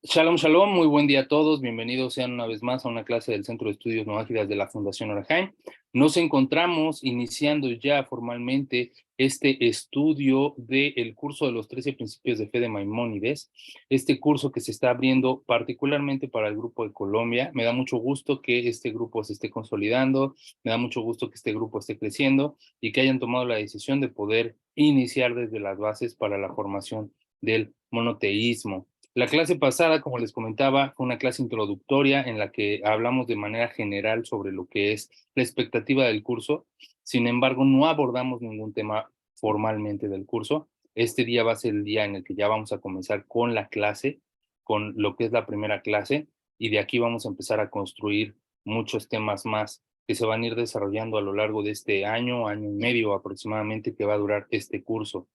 Shalom, shalom, muy buen día a todos. Bienvenidos sean una vez más a una clase del Centro de Estudios Noágidas de la Fundación Orahaim. Nos encontramos iniciando ya formalmente este estudio del curso de los 13 principios de fe de Maimónides, este curso que se está abriendo particularmente para el grupo de Colombia. Me da mucho gusto que este grupo se esté consolidando, me da mucho gusto que este grupo esté creciendo y que hayan tomado la decisión de poder iniciar desde las bases para la formación del monoteísmo. La clase pasada, como les comentaba, fue una clase introductoria en la que hablamos de manera general sobre lo que es la expectativa del curso. Sin embargo, no abordamos ningún tema formalmente del curso. Este día va a ser el día en el que ya vamos a comenzar con la clase, con lo que es la primera clase, y de aquí vamos a empezar a construir muchos temas más que se van a ir desarrollando a lo largo de este año, año y medio aproximadamente que va a durar este curso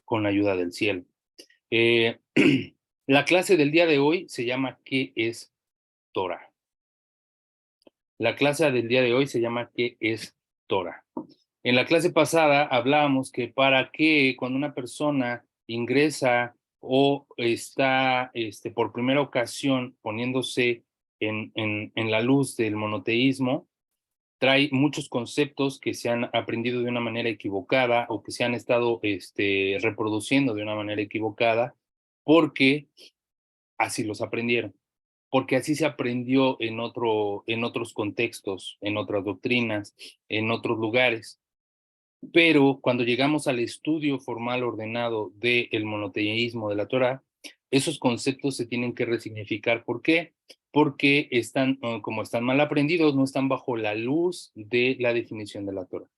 con la ayuda del cielo. Eh, la clase del día de hoy se llama ¿Qué es Torah? La clase del día de hoy se llama ¿Qué es Torah? En la clase pasada hablábamos que para que cuando una persona ingresa o está por primera ocasión poniéndose en la luz del monoteísmo, trae muchos conceptos que se han aprendido de una manera equivocada o que se han estado reproduciendo de una manera equivocada porque así los aprendieron, porque así se aprendió en otros contextos, en otras doctrinas, en otros lugares. Pero cuando llegamos al estudio formal ordenado del monoteísmo de la Torá, esos conceptos se tienen que resignificar. ¿Por qué? Porque están, como están mal aprendidos, no están bajo la luz de la definición de la Torá.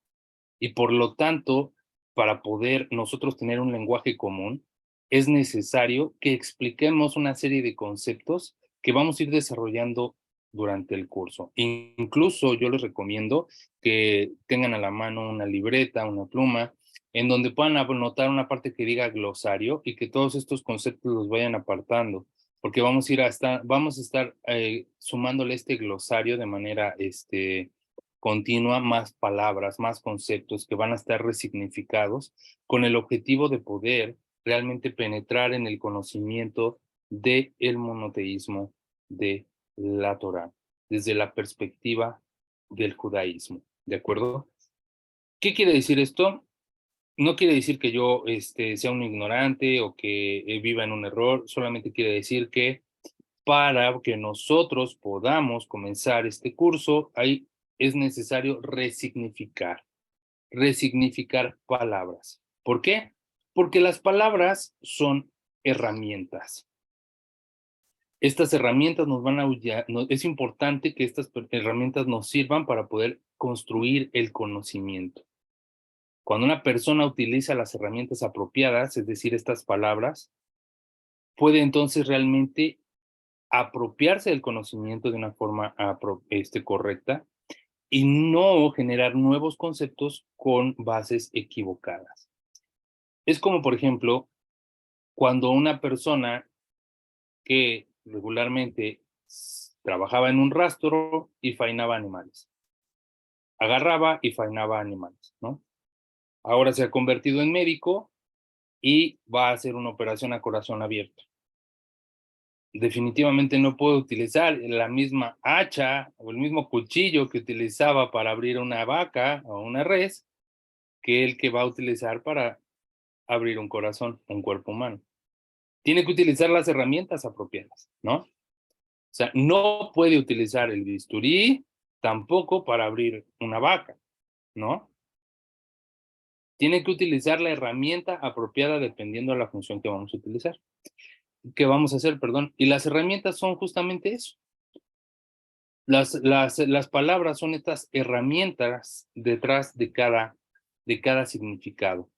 Y por lo tanto, para poder nosotros tener un lenguaje común, es necesario que expliquemos una serie de conceptos que vamos a ir desarrollando durante el curso. Incluso yo les recomiendo que tengan a la mano una libreta, una pluma, en donde puedan anotar una parte que diga glosario y que todos estos conceptos los vayan apartando, porque vamos a estar sumándole este glosario de manera continua más palabras, más conceptos que van a estar resignificados con el objetivo de poder realmente penetrar en el conocimiento del monoteísmo de la Torá, desde la perspectiva del judaísmo. ¿De acuerdo? ¿Qué quiere decir esto? No quiere decir que yo sea un ignorante o que viva en un error, solamente quiere decir que para que nosotros podamos comenzar este curso, ahí es necesario resignificar palabras. ¿Por qué? Porque las palabras son herramientas. Estas herramientas nos van a ayudar, es importante que estas herramientas nos sirvan para poder construir el conocimiento. Cuando una persona utiliza las herramientas apropiadas, es decir, estas palabras, puede entonces realmente apropiarse del conocimiento de una forma correcta y no generar nuevos conceptos con bases equivocadas. Es como, por ejemplo, cuando una persona que regularmente trabajaba en un rastro y faenaba animales, agarraba y faenaba animales, ¿no? Ahora se ha convertido en médico y va a hacer una operación a corazón abierto. Definitivamente no puedo utilizar la misma hacha o el mismo cuchillo que utilizaba para abrir una vaca o una res que el que va a utilizar para abrir un corazón, un cuerpo humano. Tiene que utilizar las herramientas apropiadas, ¿no? O sea, no puede utilizar el bisturí tampoco para abrir una vaca, ¿no? Tiene que utilizar la herramienta apropiada dependiendo de la función que vamos a utilizar, que vamos a hacer, perdón. Y las herramientas son justamente eso. Las palabras son estas herramientas detrás de cada significado.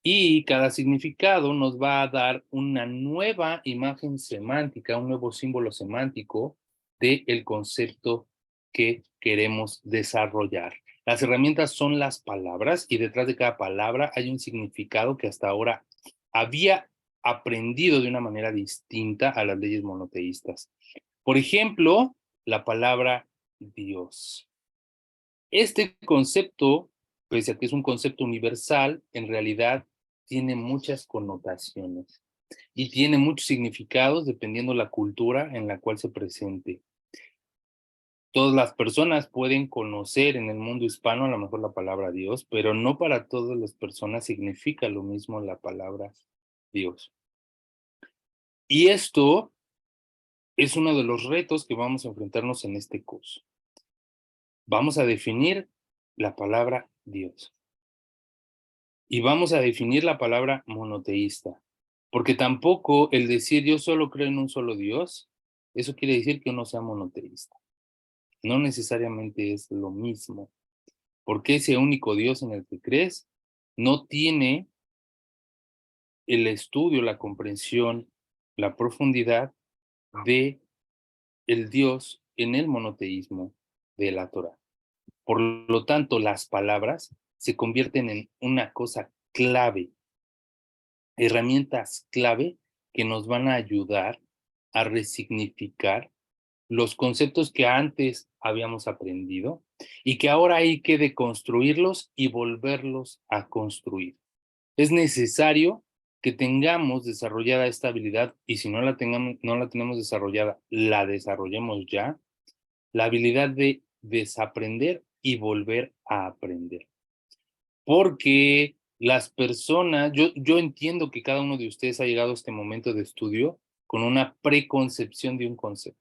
Y cada significado nos va a dar una nueva imagen semántica, un nuevo símbolo semántico del concepto que queremos desarrollar. Las herramientas son las palabras y detrás de cada palabra hay un significado que hasta ahora había aprendido de una manera distinta a las leyes monoteístas. Por ejemplo, la palabra Dios. Este concepto, pese a que es un concepto universal, en realidad tiene muchas connotaciones. y tiene muchos significados dependiendo la cultura en la cual se presente. Todas las personas pueden conocer en el mundo hispano a lo mejor la palabra Dios, pero no para todas las personas significa lo mismo la palabra Dios. Y esto es uno de los retos que vamos a enfrentarnos en este curso. Vamos a definir la palabra Dios y vamos a definir la palabra monoteísta, porque tampoco el decir yo solo creo en un solo Dios, eso quiere decir que uno sea monoteísta. No necesariamente es lo mismo, porque ese único Dios en el que crees no tiene el estudio, la comprensión, la profundidad de el Dios en el monoteísmo de la Torah. Por lo tanto, las palabras se convierten en una cosa clave, herramientas clave que nos van a ayudar a resignificar los conceptos que antes habíamos aprendido y que ahora hay que deconstruirlos y volverlos a construir. Es necesario que tengamos desarrollada esta habilidad y si no la tenemos desarrollada, la desarrollemos ya, la habilidad de desaprender y volver a aprender. Porque las personas, yo entiendo que cada uno de ustedes ha llegado a este momento de estudio con una preconcepción de un concepto.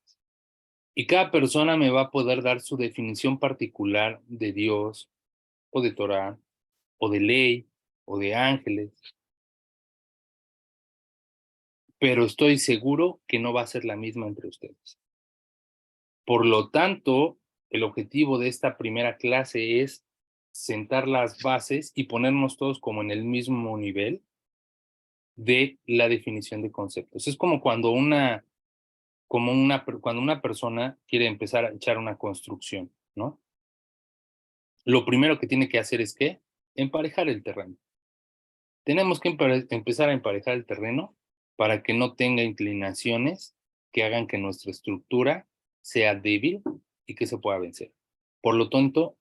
Y cada persona me va a poder dar su definición particular de Dios, o de Torah, o de ley, o de ángeles, pero estoy seguro que no va a ser la misma entre ustedes. Por lo tanto, el objetivo de esta primera clase es sentar las bases y ponernos todos como en el mismo nivel de la definición de conceptos. Es como cuando cuando una persona quiere empezar a echar una construcción, ¿no? Lo primero que tiene que hacer es ¿qué? Emparejar el terreno. Tenemos que empezar a emparejar el terreno para que no tenga inclinaciones que hagan que nuestra estructura sea débil y que se pueda vencer. Por lo tanto,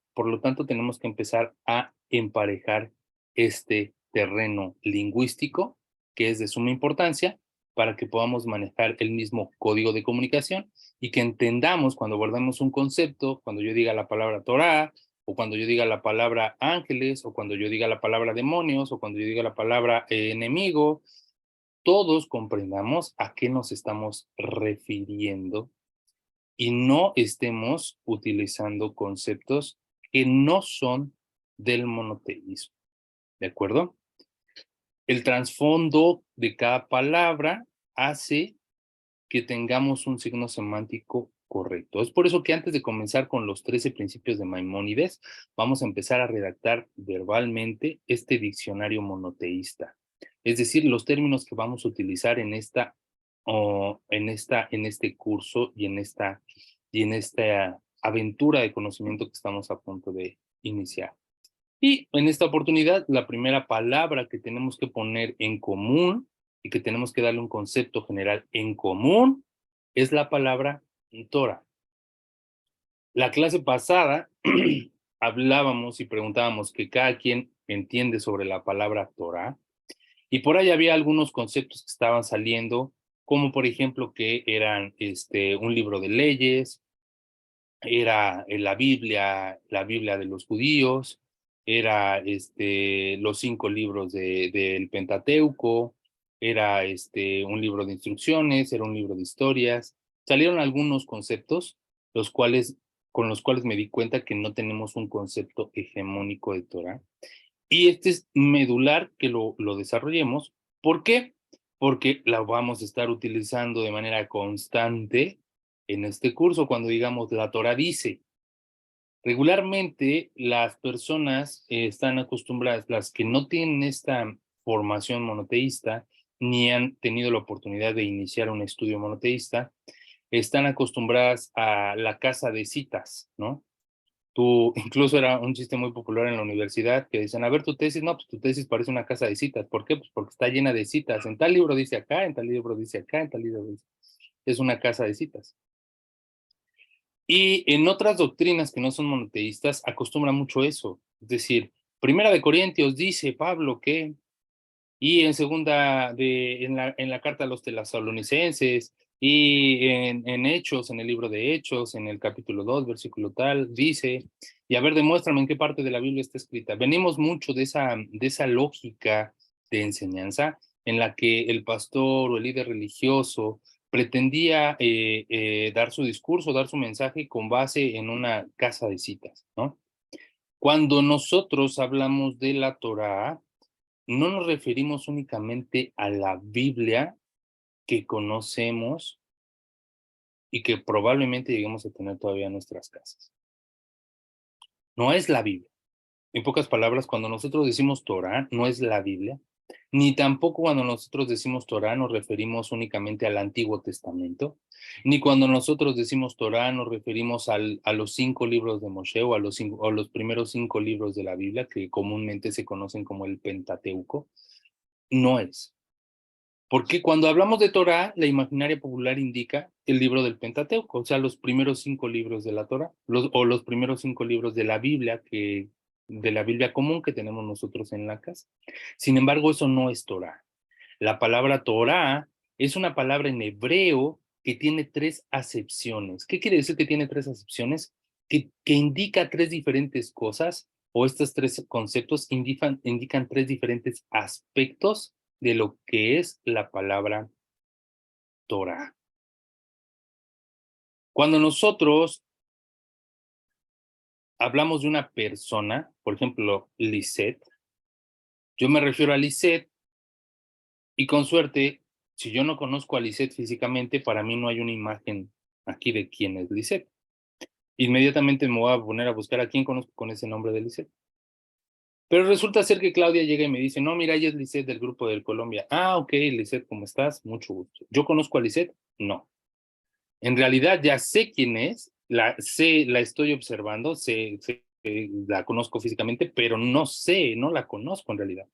tenemos que empezar a emparejar este terreno lingüístico, que es de suma importancia, para que podamos manejar el mismo código de comunicación y que entendamos cuando guardamos un concepto, cuando yo diga la palabra Torah, o cuando yo diga la palabra ángeles, o cuando yo diga la palabra demonios, o cuando yo diga la palabra enemigo, todos comprendamos a qué nos estamos refiriendo y no estemos utilizando conceptos que no son del monoteísmo, ¿de acuerdo? El trasfondo de cada palabra hace que tengamos un signo semántico correcto. Es por eso que antes de comenzar con los 13 principios de Maimónides, vamos a empezar a redactar verbalmente este diccionario monoteísta. Es decir, los términos que vamos a utilizar en este curso y en esta aventura de conocimiento que estamos a punto de iniciar. Y en esta oportunidad, la primera palabra que tenemos que poner en común y que tenemos que darle un concepto general en común es la palabra Torah. La clase pasada hablábamos y preguntábamos que cada quien entiende sobre la palabra Torah y por ahí había algunos conceptos que estaban saliendo, como por ejemplo que eran un libro de leyes, era la Biblia de los judíos, era los 5 libros del Pentateuco, era un libro de instrucciones, era un libro de historias. Salieron algunos conceptos, con los cuales me di cuenta que no tenemos un concepto hegemónico de Torah. Y es medular que lo desarrollemos. ¿Por qué? Porque la vamos a estar utilizando de manera constante en este curso cuando digamos la Torah dice. Regularmente las personas están acostumbradas, las que no tienen esta formación monoteísta, ni han tenido la oportunidad de iniciar un estudio monoteísta, están acostumbradas a la casa de citas, ¿no? Incluso era un chiste muy popular en la universidad que decían, a ver tu tesis, no, pues tu tesis parece una casa de citas. ¿Por qué? Pues porque está llena de citas. En tal libro dice acá, en tal libro dice acá, en tal libro dice. Es una casa de citas. Y en otras doctrinas que no son monoteístas acostumbran mucho eso. Es decir, Primera de Corintios dice Pablo que, y en la carta a los tesalonicenses, y en Hechos, en el libro de Hechos, en el capítulo 2, versículo tal, dice, y a ver, demuéstrame en qué parte de la Biblia está escrita. Venimos mucho de esa lógica de enseñanza en la que el pastor o el líder religioso pretendía dar su discurso, dar su mensaje con base en una casa de citas, ¿no? Cuando nosotros hablamos de la Torá, no nos referimos únicamente a la Biblia que conocemos y que probablemente lleguemos a tener todavía en nuestras casas. No es la Biblia. En pocas palabras, cuando nosotros decimos Torá, no es la Biblia, ni tampoco cuando nosotros decimos Torá nos referimos únicamente al Antiguo Testamento, ni cuando nosotros decimos Torá nos referimos a los 5 libros de Moshe o a los primeros 5 libros de la Biblia, que comúnmente se conocen como el Pentateuco. No es. Porque cuando hablamos de Torá, la imaginaria popular indica el libro del Pentateuco, o sea, los primeros 5 libros de la Torá, o los primeros 5 libros de la Biblia, de la Biblia común que tenemos nosotros en la casa. Sin embargo, eso no es Torá. La palabra Torá es una palabra en hebreo que tiene 3 acepciones. ¿Qué quiere decir que tiene 3 acepciones? Que indica 3 diferentes cosas, o estos 3 conceptos indican 3 diferentes aspectos de lo que es la palabra Torah. Cuando nosotros hablamos de una persona, por ejemplo, Lisette, yo me refiero a Lisette y con suerte, si yo no conozco a Lisette físicamente, para mí no hay una imagen aquí de quién es Lisette. Inmediatamente me voy a poner a buscar a quién conozco con ese nombre de Lisette. Pero resulta ser que Claudia llega y me dice, no, mira, ella es Lisette del grupo del Colombia. Ah, ok, Lisette, ¿cómo estás? Mucho gusto. ¿Yo conozco a Lisette? No. En realidad ya sé quién es, la estoy observando, la conozco físicamente, pero no la conozco en realidad.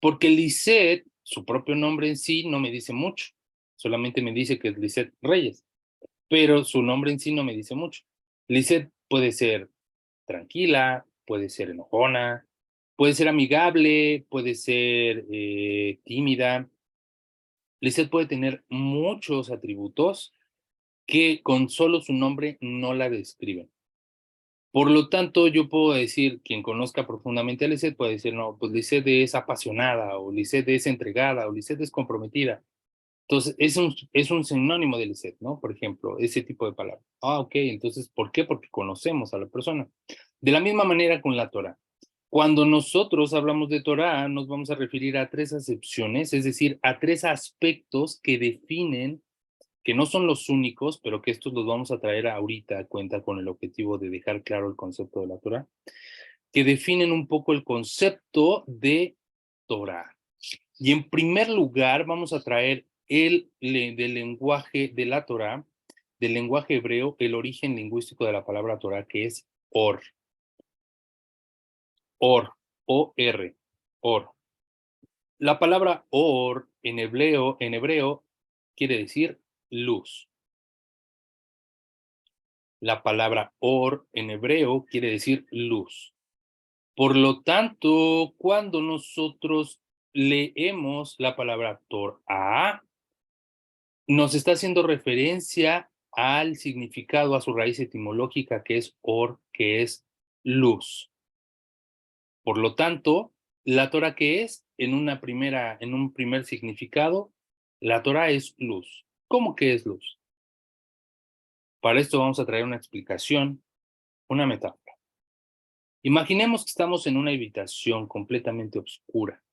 Porque Lisette, su propio nombre en sí, no me dice mucho. Solamente me dice que es Lisette Reyes, pero su nombre en sí no me dice mucho. Lisette puede ser tranquila, puede ser enojona, puede ser amigable, puede ser tímida. Lisette puede tener muchos atributos que con solo su nombre no la describen. Por lo tanto, yo puedo decir, quien conozca profundamente a Lisette puede decir, no, pues Lisette es apasionada, o Lisette es entregada, o Lisette es comprometida. Entonces, es un sinónimo de Lisette, ¿no? Por ejemplo, ese tipo de palabras. Ah, ok, entonces, ¿por qué? Porque conocemos a la persona. De la misma manera con la Torah. Cuando nosotros hablamos de Torah, nos vamos a referir a 3 acepciones, es decir, a 3 aspectos que definen, que no son los únicos, pero que estos los vamos a traer ahorita a cuenta con el objetivo de dejar claro el concepto de la Torah, que definen un poco el concepto de Torah. Y en primer lugar vamos a traer del lenguaje de la Torah, del lenguaje hebreo, el origen lingüístico de la palabra Torah, que es Or. Or, O-R, Or. La palabra Or en hebreo quiere decir luz. La palabra Or en hebreo quiere decir luz. Por lo tanto, cuando nosotros leemos la palabra Torah, nos está haciendo referencia al significado, a su raíz etimológica, que es Or, que es luz. Por lo tanto, la Torah, ¿qué es? En un primer significado, la Torah es luz. ¿Cómo que es luz? Para esto vamos a traer una explicación, una metáfora. Imaginemos que estamos en una habitación completamente oscura,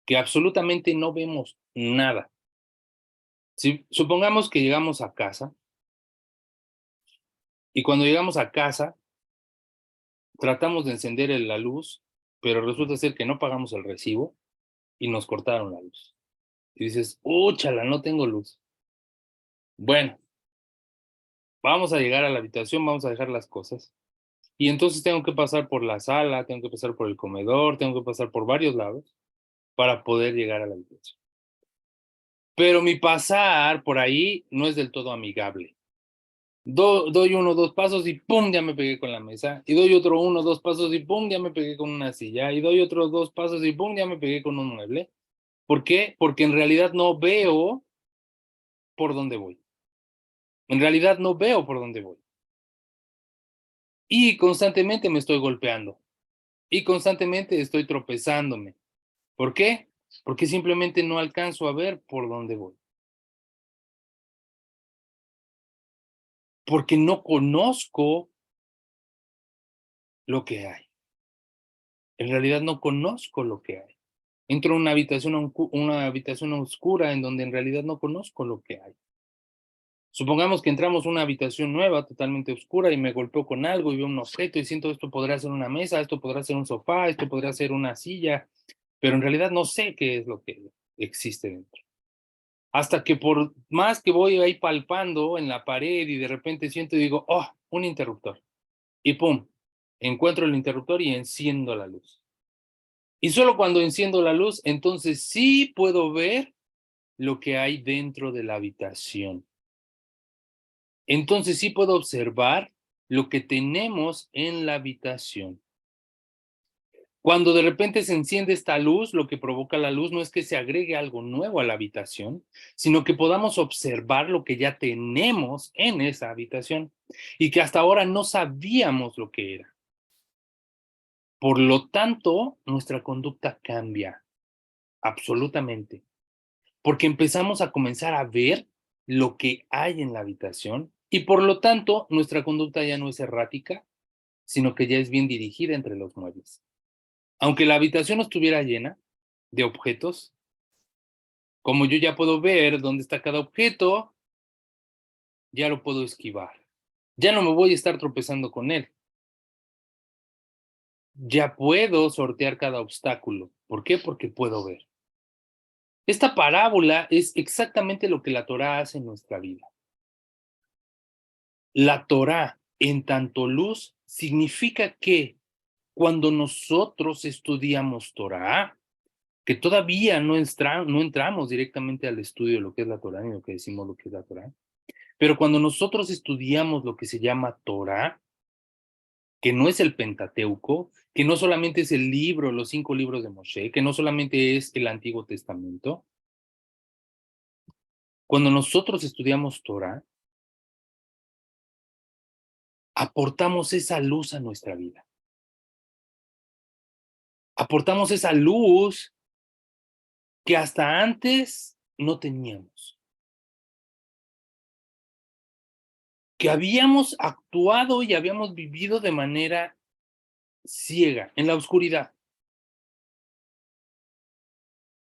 que absolutamente no vemos nada. Si supongamos que llegamos a casa, y cuando llegamos a casa, tratamos de encender la luz, pero resulta ser que no pagamos el recibo y nos cortaron la luz. Y dices, úchala, no tengo luz. Bueno, vamos a llegar a la habitación, vamos a dejar las cosas. Y entonces tengo que pasar por la sala, tengo que pasar por el comedor, tengo que pasar por varios lados para poder llegar a la habitación. Pero mi pasar por ahí no es del todo amigable. Doy uno, dos pasos y ¡pum! Ya me pegué con la mesa. Y doy otro uno, dos pasos y ¡pum! Ya me pegué con una silla. Y doy otros dos pasos y ¡pum! Ya me pegué con un mueble. ¿Por qué? Porque en realidad no veo por dónde voy. En realidad no veo por dónde voy. Y constantemente me estoy golpeando. Y constantemente estoy tropezándome. ¿Por qué? Porque simplemente no alcanzo a ver por dónde voy. Porque no conozco lo que hay. En realidad no conozco lo que hay. Entro a una habitación oscura en donde en realidad no conozco lo que hay. Supongamos que entramos a una habitación nueva, totalmente oscura, y me golpeo con algo y veo un objeto y siento esto podría ser una mesa, esto podrá ser un sofá, esto podría ser una silla, pero en realidad no sé qué es lo que existe dentro. Hasta que por más que voy ahí palpando en la pared y de repente siento y digo, oh, un interruptor. Y pum, encuentro el interruptor y enciendo la luz. Y solo cuando enciendo la luz, entonces sí puedo ver lo que hay dentro de la habitación. Entonces sí puedo observar lo que tenemos en la habitación. Cuando de repente se enciende esta luz, lo que provoca la luz no es que se agregue algo nuevo a la habitación, sino que podamos observar lo que ya tenemos en esa habitación y que hasta ahora no sabíamos lo que era. Por lo tanto, nuestra conducta cambia absolutamente, porque empezamos a comenzar a ver lo que hay en la habitación y por lo tanto nuestra conducta ya no es errática, sino que ya es bien dirigida entre los muebles. Aunque la habitación no estuviera llena de objetos, como yo ya puedo ver dónde está cada objeto, ya lo puedo esquivar. Ya no me voy a estar tropezando con él. Ya puedo sortear cada obstáculo. ¿Por qué? Porque puedo ver. Esta parábola es exactamente lo que la Torá hace en nuestra vida. La Torá, en tanto luz, significa que cuando nosotros estudiamos Torá, que todavía no entramos directamente al estudio de lo que es la Torá ni lo que decimos lo que es la Torá, pero cuando nosotros estudiamos lo que se llama Torá, que no es el Pentateuco, que no solamente es el libro, los 5 libros de Moshe, que no solamente es el Antiguo Testamento, cuando nosotros estudiamos Torá, aportamos esa luz a nuestra vida. Aportamos esa luz que hasta antes no teníamos. Que habíamos actuado y habíamos vivido de manera ciega, en la oscuridad.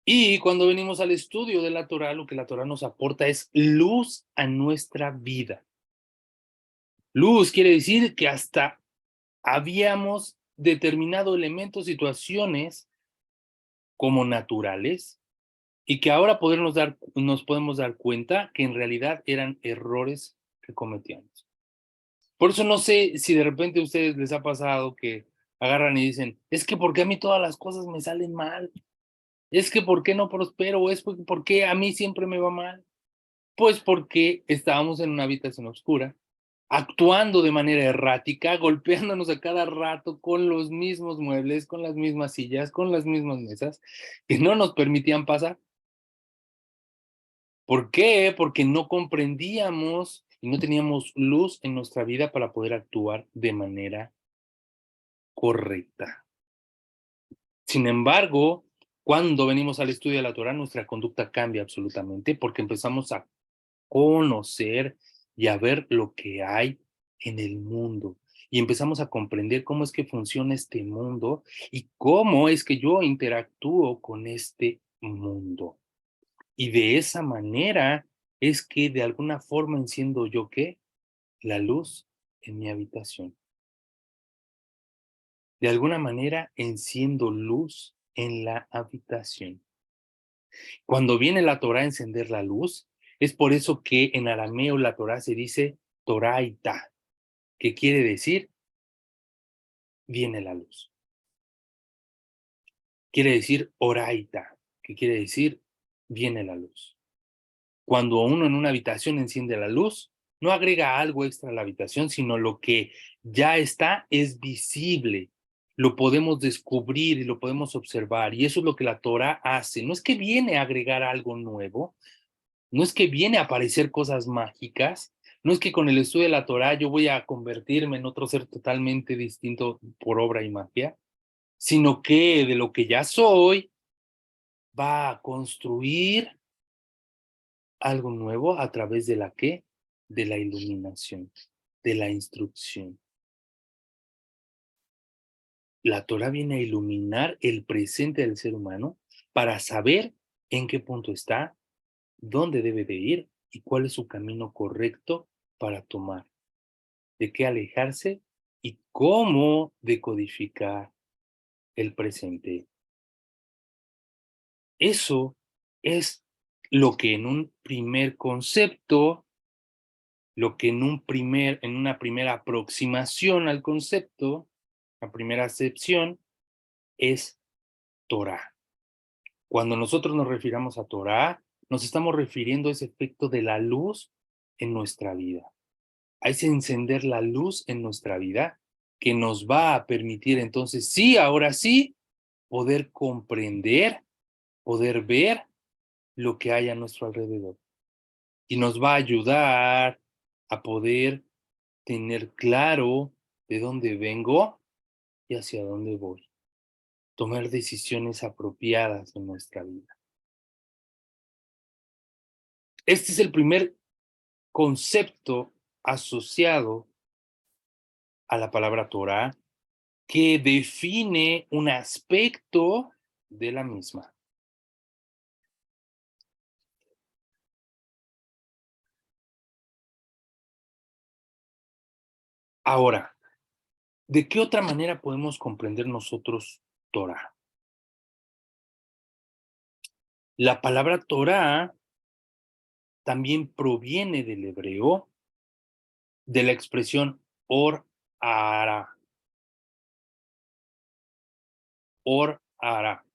Y cuando venimos al estudio de la Torá, lo que la Torá nos aporta es luz a nuestra vida. Luz quiere decir que hasta habíamos determinado elementos, situaciones como naturales, y que ahora nos podemos dar cuenta que en realidad eran errores que cometíamos. Por eso no sé si de repente a ustedes les ha pasado que agarran y dicen, es que ¿por qué a mí todas las cosas me salen mal? Es que ¿por qué no prospero? Es ¿por qué a mí siempre me va mal? Pues porque estábamos en una habitación oscura, actuando de manera errática, golpeándonos a cada rato con los mismos muebles, con las mismas sillas, con las mismas mesas, que no nos permitían pasar. ¿Por qué? Porque no comprendíamos y no teníamos luz en nuestra vida para poder actuar de manera correcta. Sin embargo, cuando venimos al estudio de la Torá, nuestra conducta cambia absolutamente porque empezamos a conocer y a ver lo que hay en el mundo. Y empezamos a comprender cómo es que funciona este mundo y cómo es que yo interactúo con este mundo. Y de esa manera es que de alguna forma enciendo yo qué? La luz en mi habitación. De alguna manera enciendo luz en la habitación. Cuando viene la Torá a encender la luz, es por eso que en arameo la Torá se dice Toraita, que quiere decir viene la luz. Quiere decir Oraita, que quiere decir viene la luz. Cuando uno en una habitación enciende la luz, no agrega algo extra a la habitación, sino lo que ya está es visible, lo podemos descubrir y lo podemos observar, y eso es lo que la Torah hace. No es que viene a agregar algo nuevo, no es que viene a aparecer cosas mágicas, no es que con el estudio de la Torah yo voy a convertirme en otro ser totalmente distinto por obra y magia, sino que de lo que ya soy va a construir algo nuevo a través de la qué, de la iluminación, de la instrucción. La Torah viene a iluminar el presente del ser humano para saber en qué punto está, dónde debe de ir y cuál es su camino correcto para tomar, de qué alejarse y cómo decodificar el presente. Eso es lo que en un primer concepto, lo que en una primera aproximación al concepto, la primera acepción, es Torah. Cuando nosotros nos refiramos a Torah, nos estamos refiriendo a ese efecto de la luz en nuestra vida, a ese encender la luz en nuestra vida que nos va a permitir entonces, sí, ahora sí, poder comprender, poder ver lo que hay a nuestro alrededor. Y nos va a ayudar a poder tener claro de dónde vengo y hacia dónde voy. Tomar decisiones apropiadas en nuestra vida. Este es el primer concepto asociado a la palabra Torah que define un aspecto de la misma. Ahora, ¿de qué otra manera podemos comprender nosotros Torah? La palabra Torah también proviene del hebreo, de la expresión or ara, or ara,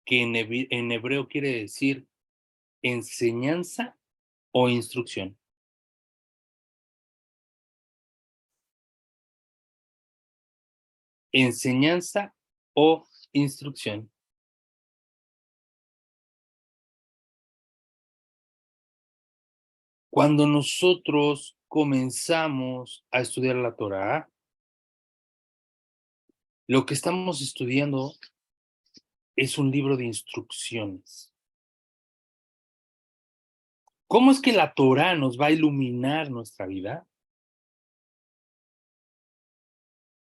que en hebreo quiere decir enseñanza o instrucción. Enseñanza o instrucción. Cuando nosotros comenzamos a estudiar la Torah, lo que estamos estudiando es un libro de instrucciones. ¿Cómo es que la Torah nos va a iluminar nuestra vida?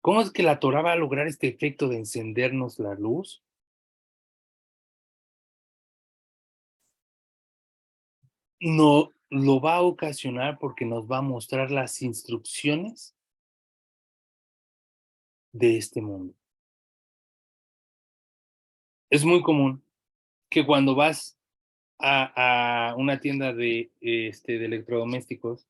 ¿Cómo es que la Torah va a lograr este efecto de encendernos la luz? No lo va a ocasionar porque nos va a mostrar las instrucciones de este mundo. Es muy común que cuando vas a una tienda de electrodomésticos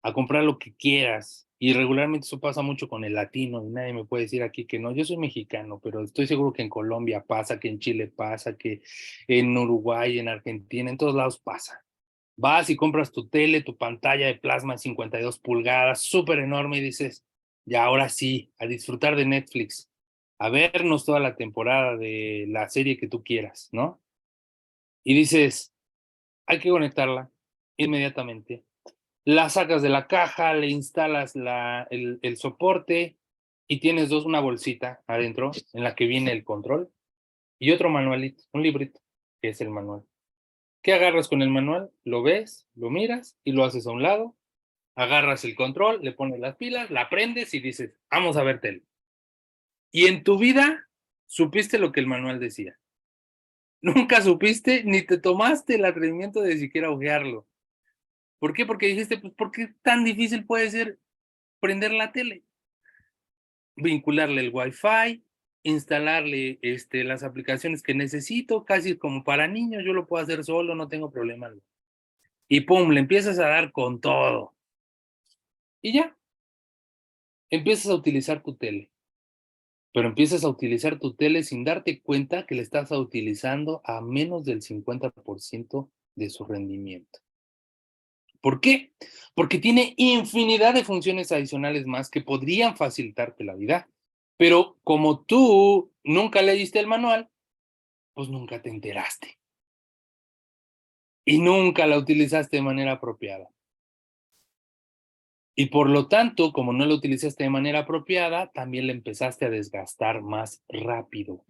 a comprar lo que quieras, y regularmente eso pasa mucho con el latino, y nadie me puede decir aquí que no. Yo soy mexicano, pero estoy seguro que en Colombia pasa, que en Chile pasa, que en Uruguay, en Argentina, en todos lados pasa. Vas y compras tu tele, tu pantalla de plasma de 52 pulgadas, súper enorme, y dices, ya ahora sí, a disfrutar de Netflix, a vernos toda la temporada de la serie que tú quieras, ¿no? Y dices, hay que conectarla inmediatamente. La sacas de la caja, le instalas el soporte y tienes una bolsita adentro en la que viene el control y otro manualito, un librito, que es el manual. ¿Qué agarras con el manual? Lo ves, lo miras y lo haces a un lado. Agarras el control, le pones las pilas, la prendes y dices, vamos a ver tele. Y en tu vida supiste lo que el manual decía. Nunca supiste ni te tomaste el atrevimiento de siquiera ojearlo. ¿Por qué? Porque dijiste, pues, ¿por qué tan difícil puede ser prender la tele? Vincularle el Wi-Fi, instalarle las aplicaciones que necesito, casi como para niños, yo lo puedo hacer solo, no tengo problema. Y pum, le empiezas a dar con todo. Y ya, empiezas a utilizar tu tele. Pero empiezas a utilizar tu tele sin darte cuenta que le estás utilizando a menos del 50% de su rendimiento. ¿Por qué? Porque tiene infinidad de funciones adicionales más que podrían facilitarte la vida, pero como tú nunca leíste el manual, pues nunca te enteraste y nunca la utilizaste de manera apropiada. Y por lo tanto, como no la utilizaste de manera apropiada, también la empezaste a desgastar más rápido.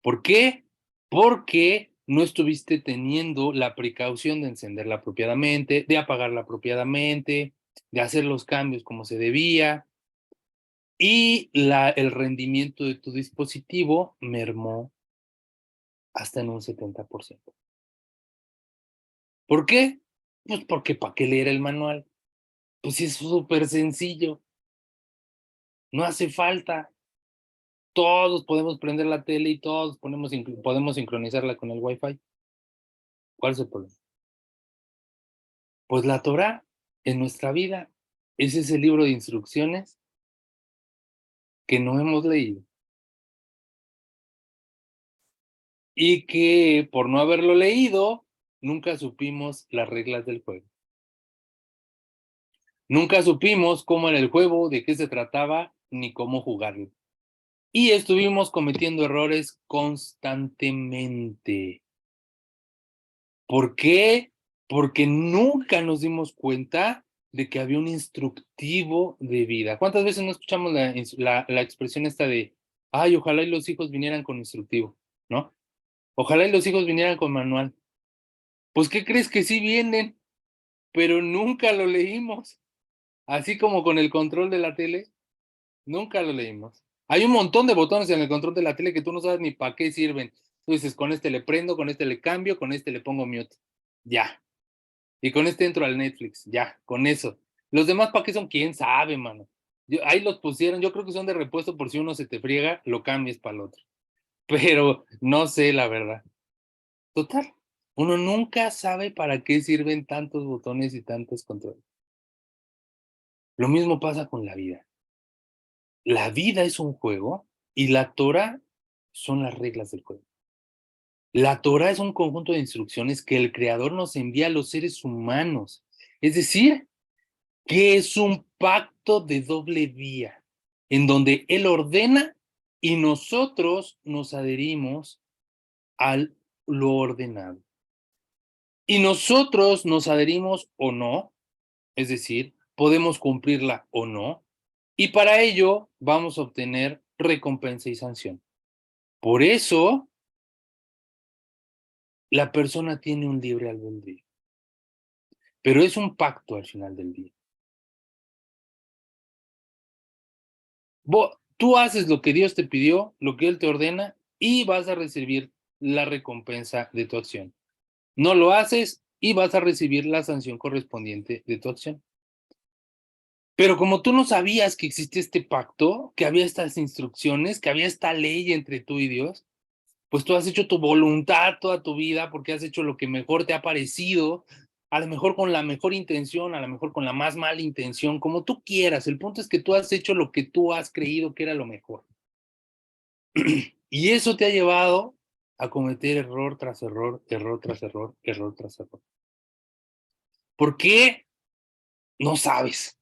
¿Por qué? Porque no estuviste teniendo la precaución de encenderla apropiadamente, de apagarla apropiadamente, de hacer los cambios como se debía, y el rendimiento de tu dispositivo mermó hasta en un 70%. ¿Por qué? Pues porque ¿para qué leer el manual? Pues sí, es súper sencillo, no hace falta. Todos podemos prender la tele y todos podemos sincronizarla con el Wi-Fi. ¿Cuál es el problema? Pues la Torá en nuestra vida es ese libro de instrucciones que no hemos leído y que por no haberlo leído, nunca supimos las reglas del juego. Nunca supimos cómo era el juego, de qué se trataba, ni cómo jugarlo. Y estuvimos cometiendo errores constantemente. ¿Por qué? Porque nunca nos dimos cuenta de que había un instructivo de vida. ¿Cuántas veces no escuchamos la expresión esta de, ay, ojalá y los hijos vinieran con instructivo, ¿no? Ojalá y los hijos vinieran con manual. Pues, ¿qué crees? Que sí vienen, pero nunca lo leímos. Así como con el control de la tele, nunca lo leímos. Hay un montón de botones en el control de la tele que tú no sabes ni para qué sirven. Tú dices, con este le prendo, con este le cambio, con este le pongo mute. Ya. Y con este entro al Netflix, ya, con eso. Los demás, ¿para qué son? ¿Quién sabe, mano? Ahí los pusieron, yo creo que son de repuesto por si uno se te friega, lo cambies para el otro. Pero no sé, la verdad. Total, uno nunca sabe para qué sirven tantos botones y tantos controles. Lo mismo pasa con la vida. La vida es un juego y la Torah son las reglas del juego. La Torah es un conjunto de instrucciones que el Creador nos envía a los seres humanos. Es decir, que es un pacto de doble vía, en donde Él ordena y nosotros nos adherimos a lo ordenado. Y nosotros nos adherimos o no, es decir, podemos cumplirla o no, y para ello vamos a obtener recompensa y sanción. Por eso, la persona tiene un libre albedrío, pero es un pacto al final del día. Tú haces lo que Dios te pidió, lo que Él te ordena, y vas a recibir la recompensa de tu acción. No lo haces y vas a recibir la sanción correspondiente de tu acción. Pero como tú no sabías que existía este pacto, que había estas instrucciones, que había esta ley entre tú y Dios, pues tú has hecho tu voluntad toda tu vida porque has hecho lo que mejor te ha parecido, a lo mejor con la mejor intención, a lo mejor con la más mala intención, como tú quieras. El punto es que tú has hecho lo que tú has creído que era lo mejor. Y eso te ha llevado a cometer error tras error, error tras error, error tras error. ¿Por qué? No sabes.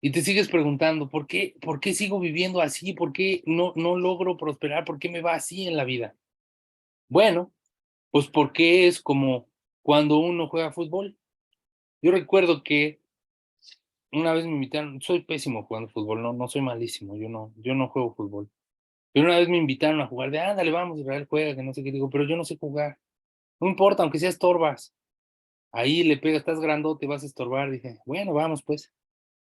Y te sigues preguntando, por qué sigo viviendo así? ¿Por qué no logro prosperar? ¿Por qué me va así en la vida? Bueno, pues porque es como cuando uno juega fútbol. Yo recuerdo que una vez me invitaron, soy pésimo jugando fútbol, no soy malísimo, yo no juego fútbol. Pero una vez me invitaron a jugar, de ándale, vamos, Israel juega, que no sé qué, digo, pero yo no sé jugar. No importa, aunque sea estorbas. Ahí le pegas, estás grandote, vas a estorbar. Dije, bueno, vamos pues.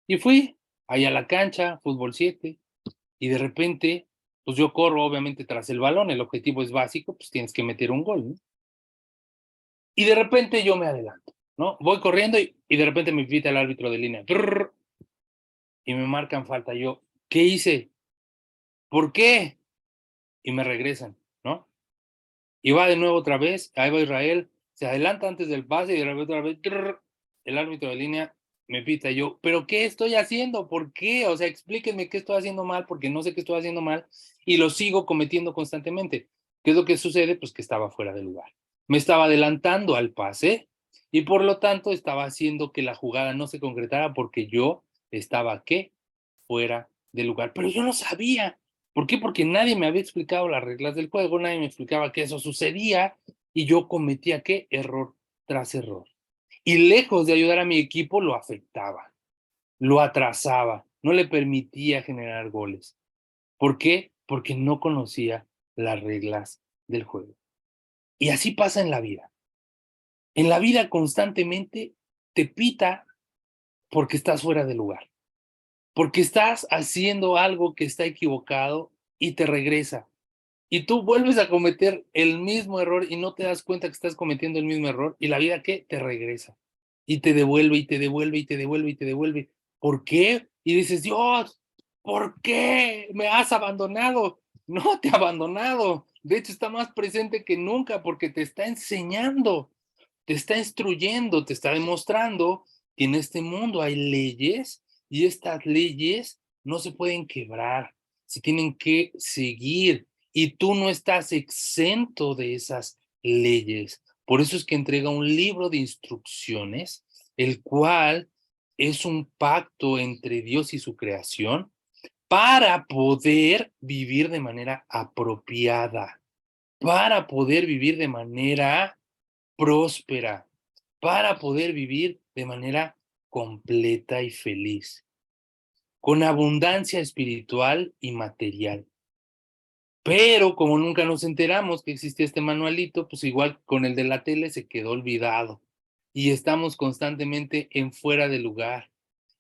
Y fui ahí a la cancha, fútbol 7, y de repente, pues yo corro obviamente tras el balón, el objetivo es básico, pues tienes que meter un gol, ¿no? Y de repente yo me adelanto, ¿no? Voy corriendo y de repente me pita el árbitro de línea. Y me marcan falta. Yo, ¿qué hice? ¿Por qué? Y me regresan, ¿no? Y va de nuevo otra vez, ahí va Israel, se adelanta antes del pase y de repente otra vez, el árbitro de línea me pita. Yo, ¿pero qué estoy haciendo? ¿Por qué? O sea, explíquenme qué estoy haciendo mal, porque no sé qué estoy haciendo mal y lo sigo cometiendo constantemente. ¿Qué es lo que sucede? Pues que estaba fuera de lugar. Me estaba adelantando al pase Y por lo tanto estaba haciendo que la jugada no se concretara porque yo estaba, ¿qué? Fuera del lugar. Pero yo no sabía. ¿Por qué? Porque nadie me había explicado las reglas del juego, nadie me explicaba que eso sucedía y yo cometía, ¿qué? Error tras error. Y lejos de ayudar a mi equipo, lo afectaba, lo atrasaba, no le permitía generar goles. ¿Por qué? Porque no conocía las reglas del juego. Y así pasa en la vida. En la vida constantemente te pita porque estás fuera de lugar, porque estás haciendo algo que está equivocado y te regresa. Y tú vuelves a cometer el mismo error y no te das cuenta que estás cometiendo el mismo error y la vida, ¿qué? Te regresa y te devuelve y te devuelve y te devuelve y te devuelve. ¿Por qué? Y dices, Dios, ¿por qué me has abandonado? No te he abandonado. De hecho, está más presente que nunca porque te está enseñando, te está instruyendo, te está demostrando que en este mundo hay leyes y estas leyes no se pueden quebrar, se tienen que seguir y tú no estás exento de esas leyes. Por eso es que entrega un libro de instrucciones, el cual es un pacto entre Dios y su creación para poder vivir de manera apropiada, para poder vivir de manera próspera, para poder vivir de manera completa y feliz, con abundancia espiritual y material. Pero como nunca nos enteramos que existía este manualito, pues igual con el de la tele se quedó olvidado y estamos constantemente en fuera de lugar.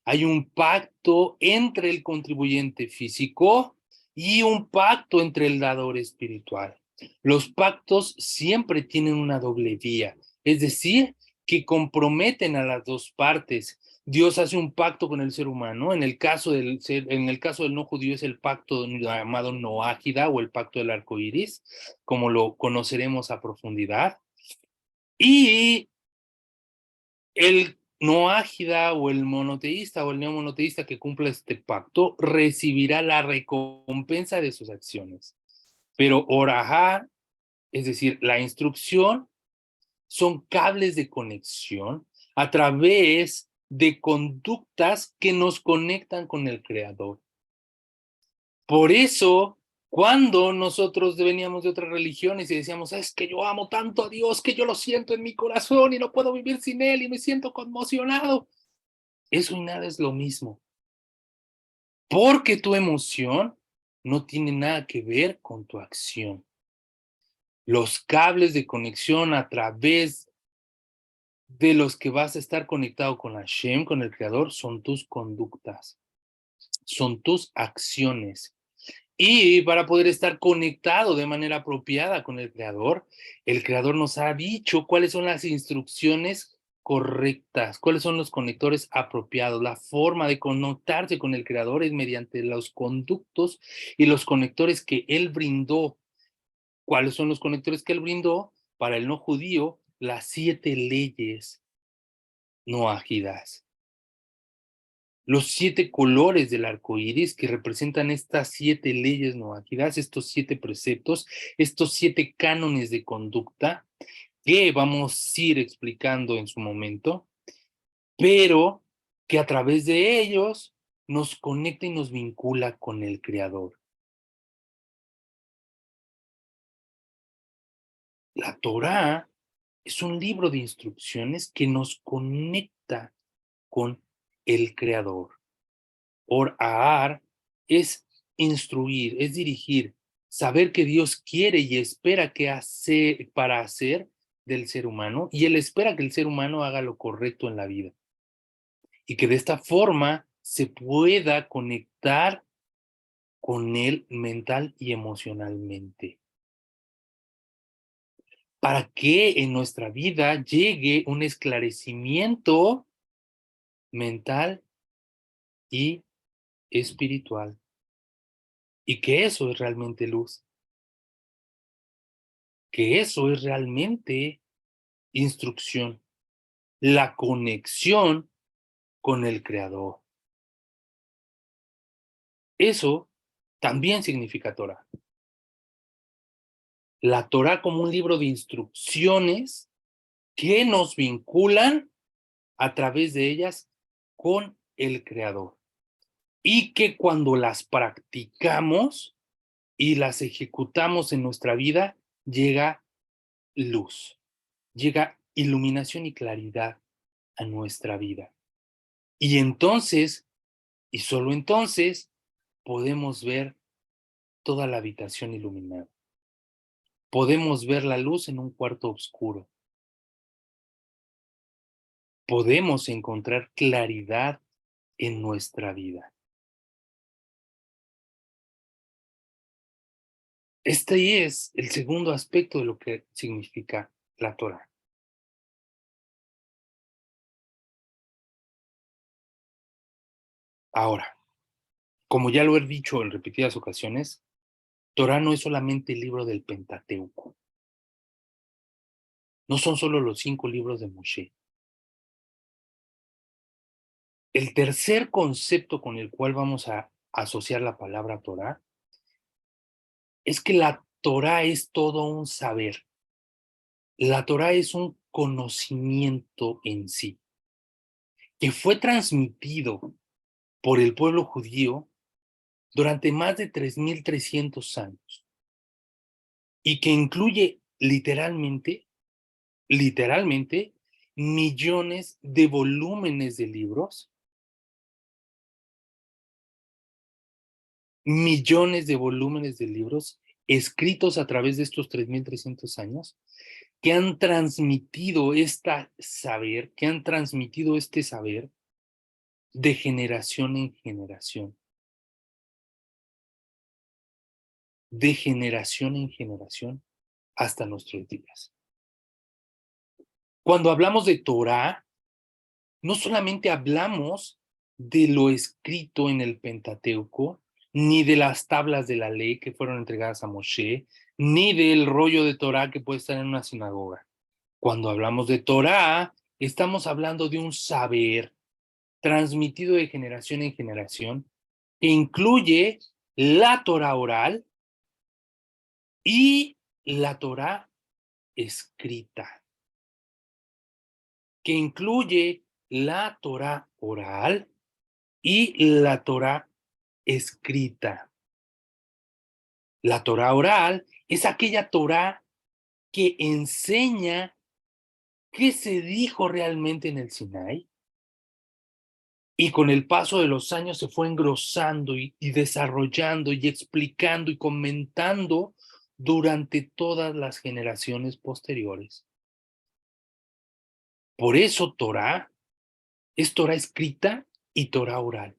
Hay un pacto entre el contribuyente físico y un pacto entre el dador espiritual. Los pactos siempre tienen una doble vía, es decir, que comprometen a las dos partes. Dios hace un pacto con el ser humano. En el caso del no judío es el pacto llamado Noágida o el pacto del arco iris, como lo conoceremos a profundidad. Y el noágida o el monoteísta o el neomonoteísta que cumpla este pacto recibirá la recompensa de sus acciones. Pero orajá, es decir, la instrucción, son cables de conexión a través de conductas que nos conectan con el Creador. Por eso, cuando nosotros veníamos de otras religiones y decíamos, es que yo amo tanto a Dios, que yo lo siento en mi corazón y no puedo vivir sin Él y me siento conmocionado. Eso y nada es lo mismo, porque tu emoción no tiene nada que ver con tu acción. Los cables de conexión a través de los que vas a estar conectado con Hashem, con el Creador, son tus conductas, son tus acciones. Y para poder estar conectado de manera apropiada con el Creador nos ha dicho cuáles son las instrucciones correctas, cuáles son los conectores apropiados. La forma de conectarse con el Creador es mediante los conductos y los conectores que Él brindó. ¿Cuáles son los conectores que Él brindó? Para el no judío, las 7 leyes no ágidas. Los 7 colores del arco iris que representan estas 7 leyes noáquidas, estos 7 preceptos, estos 7 cánones de conducta que vamos a ir explicando en su momento, pero que a través de ellos nos conecta y nos vincula con el Creador. La Torá es un libro de instrucciones que nos conecta con el Creador. Or-ahar es instruir, es dirigir, saber que Dios quiere y espera que hace para hacer del ser humano, y Él espera que el ser humano haga lo correcto en la vida. Y que de esta forma se pueda conectar con Él mental y emocionalmente. Para que en nuestra vida llegue un esclarecimiento mental y espiritual. Y que eso es realmente luz. Que eso es realmente instrucción, la conexión con el Creador. Eso también significa Torah. La Torah como un libro de instrucciones que nos vinculan a través de ellas con el Creador. Y que cuando las practicamos y las ejecutamos en nuestra vida, llega luz, llega iluminación y claridad a nuestra vida. Y entonces, y solo entonces, podemos ver toda la habitación iluminada. Podemos ver la luz en un cuarto oscuro. Podemos encontrar claridad en nuestra vida. Este es el segundo aspecto de lo que significa la Torah. Ahora, como ya lo he dicho en repetidas ocasiones, Torah no es solamente el libro del Pentateuco. No son solo los 5 libros de Moshe. El tercer concepto con el cual vamos a asociar la palabra Torah es que la Torah es todo un saber. La Torah es un conocimiento en sí, que fue transmitido por el pueblo judío durante más de 3,300 años y que incluye literalmente, millones de volúmenes de libros, millones de volúmenes de libros escritos a través de estos 3,300 años, que han transmitido que han transmitido este saber de generación en generación, de generación en generación hasta nuestros días. Cuando hablamos de Torah, no solamente hablamos de lo escrito en el Pentateuco, ni de las tablas de la ley que fueron entregadas a Moshe, ni del rollo de Torah que puede estar en una sinagoga. Cuando hablamos de Torah, estamos hablando de un saber transmitido de generación en generación que incluye la Torah oral y la Torah escrita, que incluye la Torah oral y la Torah escrita. La Torah oral es aquella Torah que enseña qué se dijo realmente en el Sinai y con el paso de los años se fue engrosando y desarrollando y explicando y comentando durante todas las generaciones posteriores. Por eso Torah es Torah escrita y Torah oral.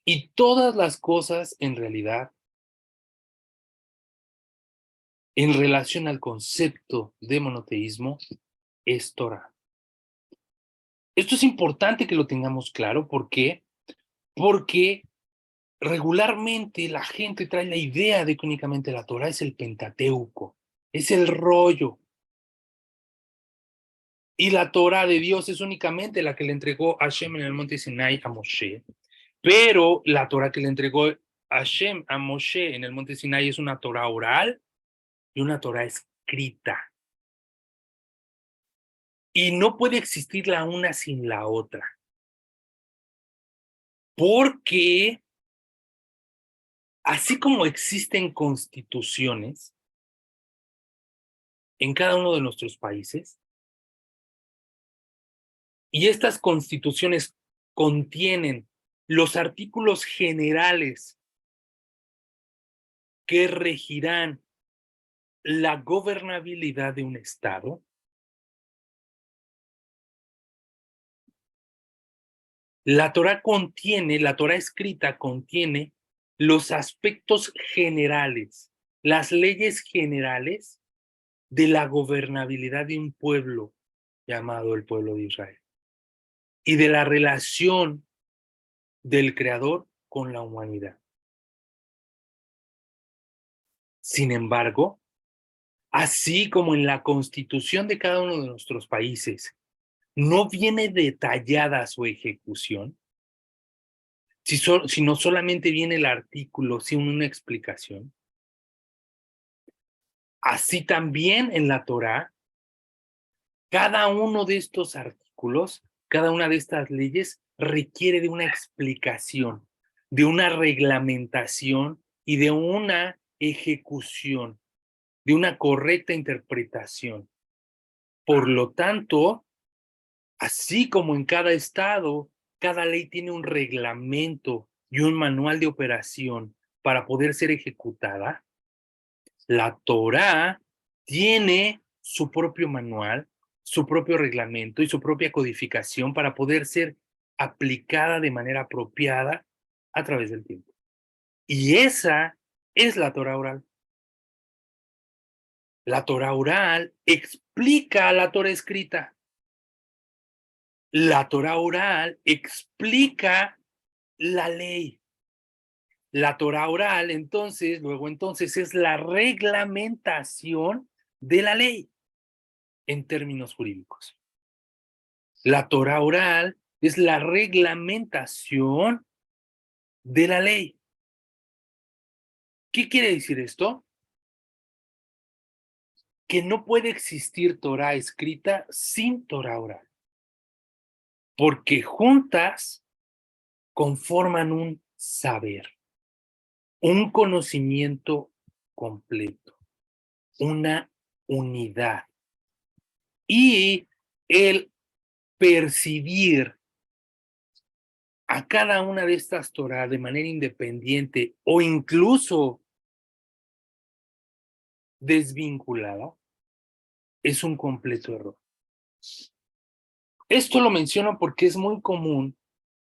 Y todas las cosas en realidad en relación al concepto de monoteísmo es Torah. Esto es importante que lo tengamos claro. ¿Por qué? Porque regularmente la gente trae la idea de que únicamente la Torah es el Pentateuco, es el rollo. Y la Torah de Dios es únicamente la que le entregó Hashem en el monte Sinai a Moshe. Pero la Torah que le entregó Hashem a Moshe en el monte Sinai es una Torah oral y una Torah escrita. Y no puede existir la una sin la otra. Porque así como existen constituciones en cada uno de nuestros países, y estas constituciones contienen los artículos generales que regirán la gobernabilidad de un Estado, la Torah escrita contiene los aspectos generales, las leyes generales de la gobernabilidad de un pueblo llamado el pueblo de Israel y de la relación del Creador con la humanidad. Sin embargo, así como en la constitución de cada uno de nuestros países no viene detallada su ejecución, sino solamente viene el artículo sin una explicación, así también en la Torá Cada uno de estos artículos, cada una de estas leyes requiere de una explicación, de una reglamentación y de una ejecución, de una correcta interpretación. Por lo tanto, así como en cada estado, cada ley tiene un reglamento y un manual de operación para poder ser ejecutada, la Torá tiene su propio manual, su propio reglamento y su propia codificación para poder ser aplicada de manera apropiada a través del tiempo. Y esa es la Torá oral. La Torá oral explica a la Torá escrita. La Torá oral explica la ley. La Torá oral, entonces, es la reglamentación de la ley en términos jurídicos. La Torá oral es la reglamentación de la ley. ¿Qué quiere decir esto? Que no puede existir Torá escrita sin Torá oral, porque juntas conforman un saber, un conocimiento completo, una unidad. Y el percibir a cada una de estas Torah de manera independiente o incluso desvinculada es un completo error. Esto lo menciono porque es muy común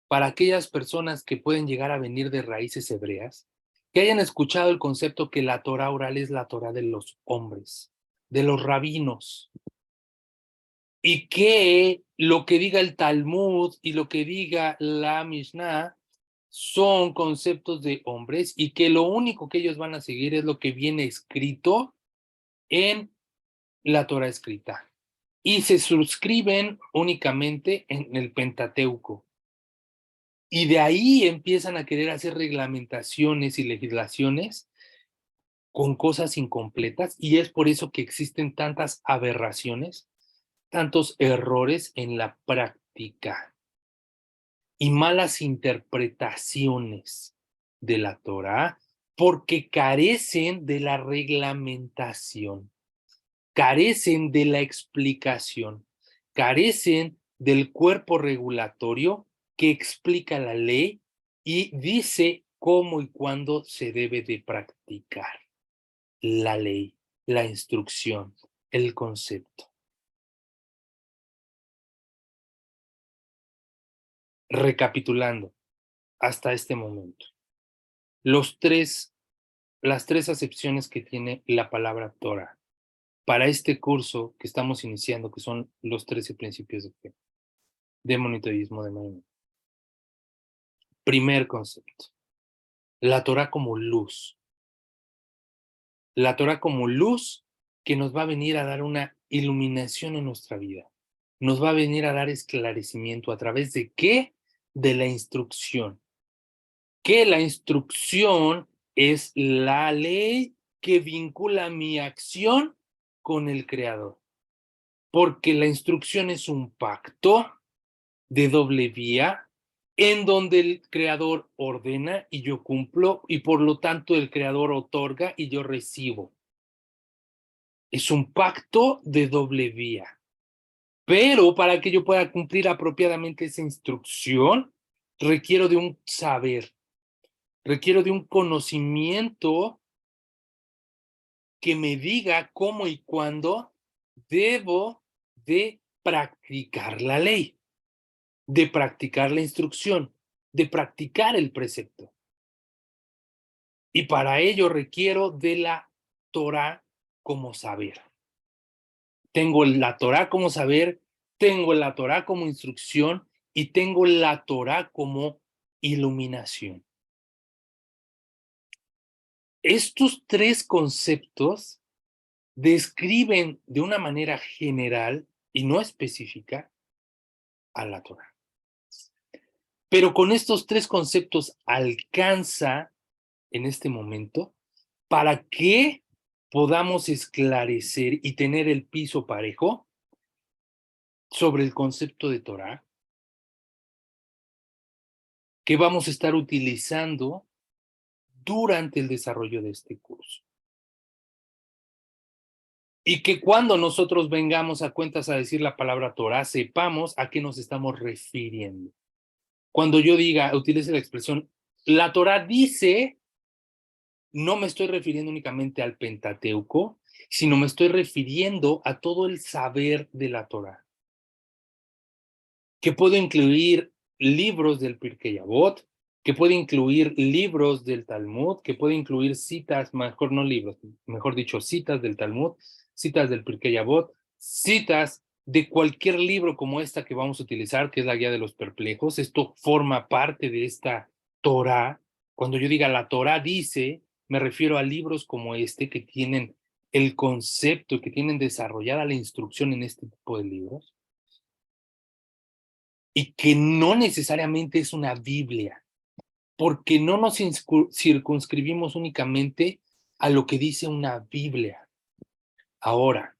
para aquellas personas que pueden llegar a venir de raíces hebreas, que hayan escuchado el concepto que la Torah oral es la Torah de los hombres, de los rabinos, y que lo que diga el Talmud y lo que diga la Mishnah son conceptos de hombres y que lo único que ellos van a seguir es lo que viene escrito en la Torah escrita. Y se suscriben únicamente en el Pentateuco. Y de ahí empiezan a querer hacer reglamentaciones y legislaciones con cosas incompletas y es por eso que existen tantas aberraciones, tantos errores en la práctica y malas interpretaciones de la Torá porque carecen de la reglamentación, carecen de la explicación, carecen del cuerpo regulatorio que explica la ley y dice cómo y cuándo se debe de practicar la ley, la instrucción, el concepto. Recapitulando hasta este momento, las tres acepciones que tiene la palabra Torah para este curso que estamos iniciando, que son los 13 principios de fe, de monitorismo de Maimón. Primer concepto, la Torah como luz. La Torah como luz que nos va a venir a dar una iluminación en nuestra vida. Nos va a venir a dar esclarecimiento a través de ¿qué? De la instrucción. Que la instrucción es la ley que vincula mi acción con el Creador. Porque la instrucción es un pacto de doble vía en donde el Creador ordena y yo cumplo y por lo tanto el Creador otorga y yo recibo. Es un pacto de doble vía. Pero para que yo pueda cumplir apropiadamente esa instrucción, requiero de un saber, requiero de un conocimiento que me diga cómo y cuándo debo de practicar la ley, de practicar la instrucción, de practicar el precepto. Y para ello requiero de la Torah como saber. Tengo la Torah como saber, tengo la Torah como instrucción y tengo la Torah como iluminación. Estos tres conceptos describen de una manera general y no específica a la Torah. Pero con estos tres conceptos alcanza en este momento para que podamos esclarecer y tener el piso parejo sobre el concepto de Torah que vamos a estar utilizando durante el desarrollo de este curso. Y que cuando nosotros vengamos a cuentas a decir la palabra Torah, sepamos a qué nos estamos refiriendo. Cuando yo diga, utilice la expresión, la Torah dice, no me estoy refiriendo únicamente al Pentateuco, sino me estoy refiriendo a todo el saber de la Torah, que puede incluir libros del Pirkei Avot, que puede incluir libros del Talmud, que puede incluir citas, mejor no libros, mejor dicho, citas del Talmud, citas del Pirkei Avot, citas de cualquier libro como esta que vamos a utilizar, que es la Guía de los Perplejos. Esto forma parte de esta Torah. Cuando yo diga la Torah dice, me refiero a libros como este que tienen el concepto, que tienen desarrollada la instrucción en este tipo de libros y que no necesariamente es una Biblia, porque no nos circunscribimos únicamente a lo que dice una Biblia. Ahora,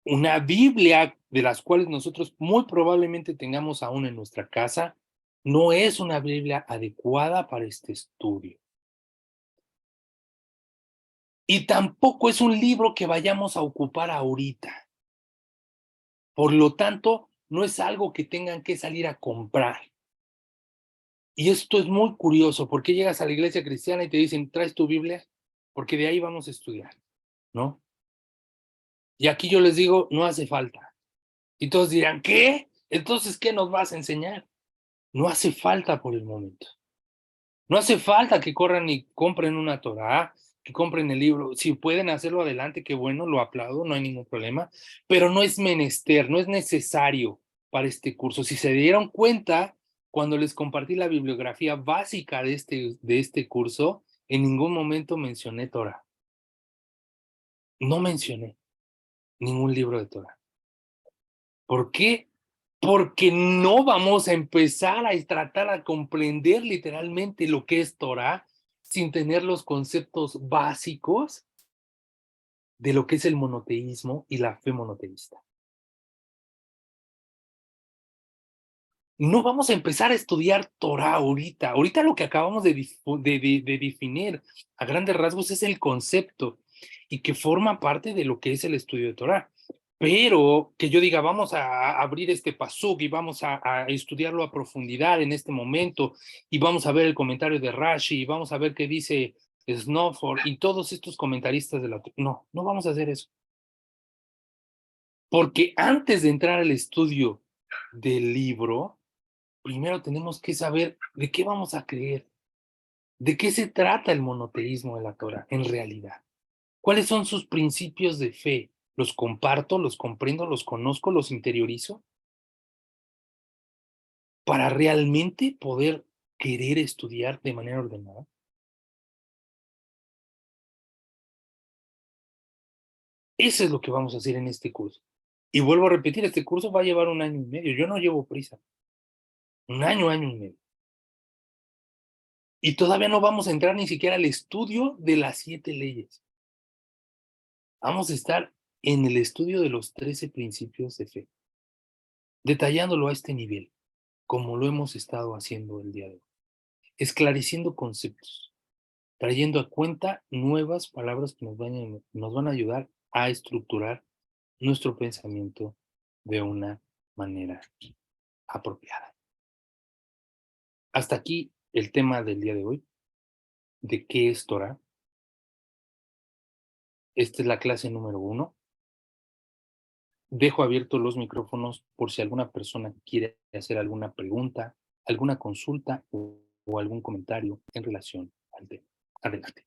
una Biblia de las cuales nosotros muy probablemente tengamos aún en nuestra casa, no es una Biblia adecuada para este estudio. Y tampoco es un libro que vayamos a ocupar ahorita. Por lo tanto, no es algo que tengan que salir a comprar. Y esto es muy curioso, porque llegas a la iglesia cristiana y te dicen, ¿traes tu Biblia? Porque de ahí vamos a estudiar, ¿no? Y aquí yo les digo, no hace falta. Y todos dirán, ¿qué? Entonces, ¿qué nos vas a enseñar? No hace falta por el momento. No hace falta que corran y compren una Torá, que compren el libro. Si pueden hacerlo adelante, qué bueno, lo aplaudo, no hay ningún problema. Pero no es menester, no es necesario para este curso. Si se dieron cuenta, cuando les compartí la bibliografía básica de este curso, en ningún momento mencioné Torá. No mencioné ningún libro de Torá. ¿Por qué? Porque no vamos a empezar a tratar a comprender literalmente lo que es Torah sin tener los conceptos básicos de lo que es el monoteísmo y la fe monoteísta. No vamos a empezar a estudiar Torah ahorita. Ahorita lo que acabamos de definir a grandes rasgos es el concepto y que forma parte de lo que es el estudio de Torah. Pero que yo diga, vamos a abrir este pasuk y vamos a estudiarlo a profundidad en este momento y vamos a ver el comentario de Rashi y vamos a ver qué dice Snowford y todos estos comentaristas de la... No, no vamos a hacer eso. Porque antes de entrar al estudio del libro, primero tenemos que saber de qué vamos a creer, de qué se trata el monoteísmo de la Torah en realidad. ¿Cuáles son sus principios de fe? ¿Los comparto, los comprendo, los conozco, los interiorizo? Para realmente poder querer estudiar de manera ordenada. Eso es lo que vamos a hacer en este curso. Y vuelvo a repetir, este curso va a llevar 1 año y medio. Yo no llevo prisa. 1 año, año y medio. Y todavía no vamos a entrar ni siquiera al estudio de las 7 leyes. Vamos a estar en el estudio de los 13 principios de fe, detallándolo a este nivel, como lo hemos estado haciendo el día de hoy, esclareciendo conceptos, trayendo a cuenta nuevas palabras que nos van a ayudar a estructurar nuestro pensamiento de una manera apropiada. Hasta aquí el tema del día de hoy, de qué es Torah. Esta es la clase número 1. Dejo abiertos los micrófonos por si alguna persona quiere hacer alguna pregunta, alguna consulta o algún comentario en relación al tema. Adelante.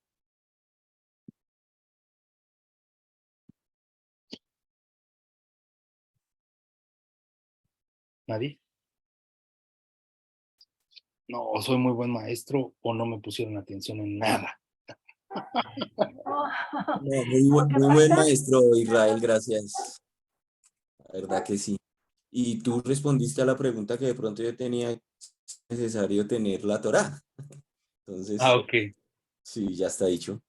¿Nadie? No, o soy muy buen maestro o no me pusieron atención en nada. No, Lo que muy buen pasa, maestro, Israel, gracias. La verdad que sí. Y tú respondiste a la pregunta que de pronto yo tenía, ¿es necesario tener la Torá? Ah, Entonces, ok. sí, ya está dicho.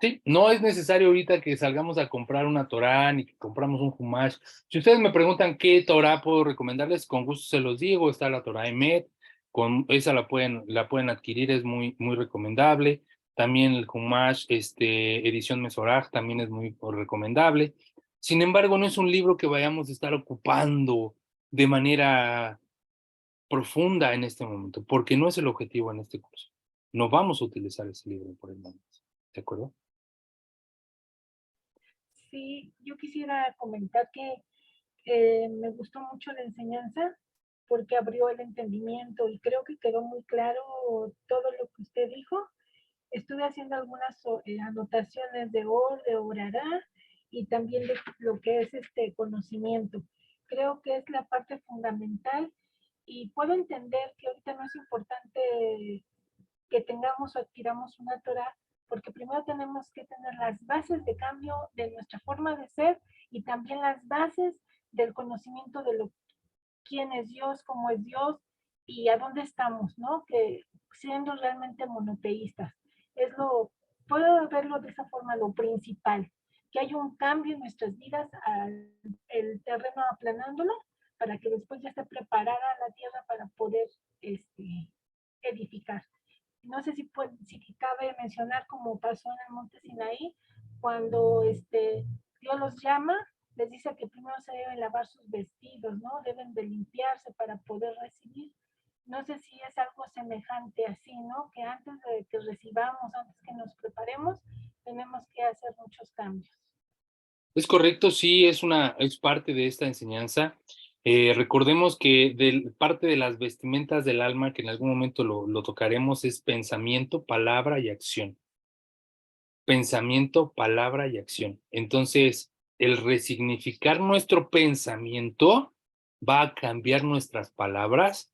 Sí, no es necesario ahorita que salgamos a comprar una Torá ni que compramos un Humash. Si ustedes me preguntan qué Torá puedo recomendarles, con gusto se los digo. Está la Torá Emet, con esa la pueden adquirir, es muy recomendable. También el Humash, edición Mesoraj, también es muy recomendable. Sin embargo, no es un libro que vayamos a estar ocupando de manera profunda en este momento, porque no es el objetivo en este curso. No vamos a utilizar ese libro por el momento. ¿De acuerdo? Sí, yo quisiera comentar que me gustó mucho la enseñanza porque abrió el entendimiento y creo que quedó muy claro todo lo que usted dijo. Estuve haciendo algunas anotaciones de Or, de Orará y también de lo que es este conocimiento. Creo que es la parte fundamental y puedo entender que ahorita no es importante que tengamos o adquiramos una Torah, porque primero tenemos que tener las bases de cambio de nuestra forma de ser y también las bases del conocimiento de lo quién es Dios, cómo es Dios y a dónde estamos, ¿no? Que siendo realmente monoteístas. Es lo, puedo verlo de esa forma, lo principal, que hay un cambio en nuestras vidas, el terreno aplanándolo, para que después ya esté preparada la tierra para poder edificar. No sé si cabe mencionar como pasó en el monte Sinaí, cuando Dios los llama, les dice que primero se deben lavar sus vestidos, ¿no? Deben de limpiarse para poder recibir. No sé si es algo semejante así, ¿no? Que antes de que recibamos, antes que nos preparemos, tenemos que hacer muchos cambios. Es correcto, sí, es parte de esta enseñanza. Recordemos que parte de las vestimentas del alma, que en algún momento lo tocaremos, es pensamiento, palabra y acción. Pensamiento, palabra y acción. Entonces, el resignificar nuestro pensamiento va a cambiar nuestras palabras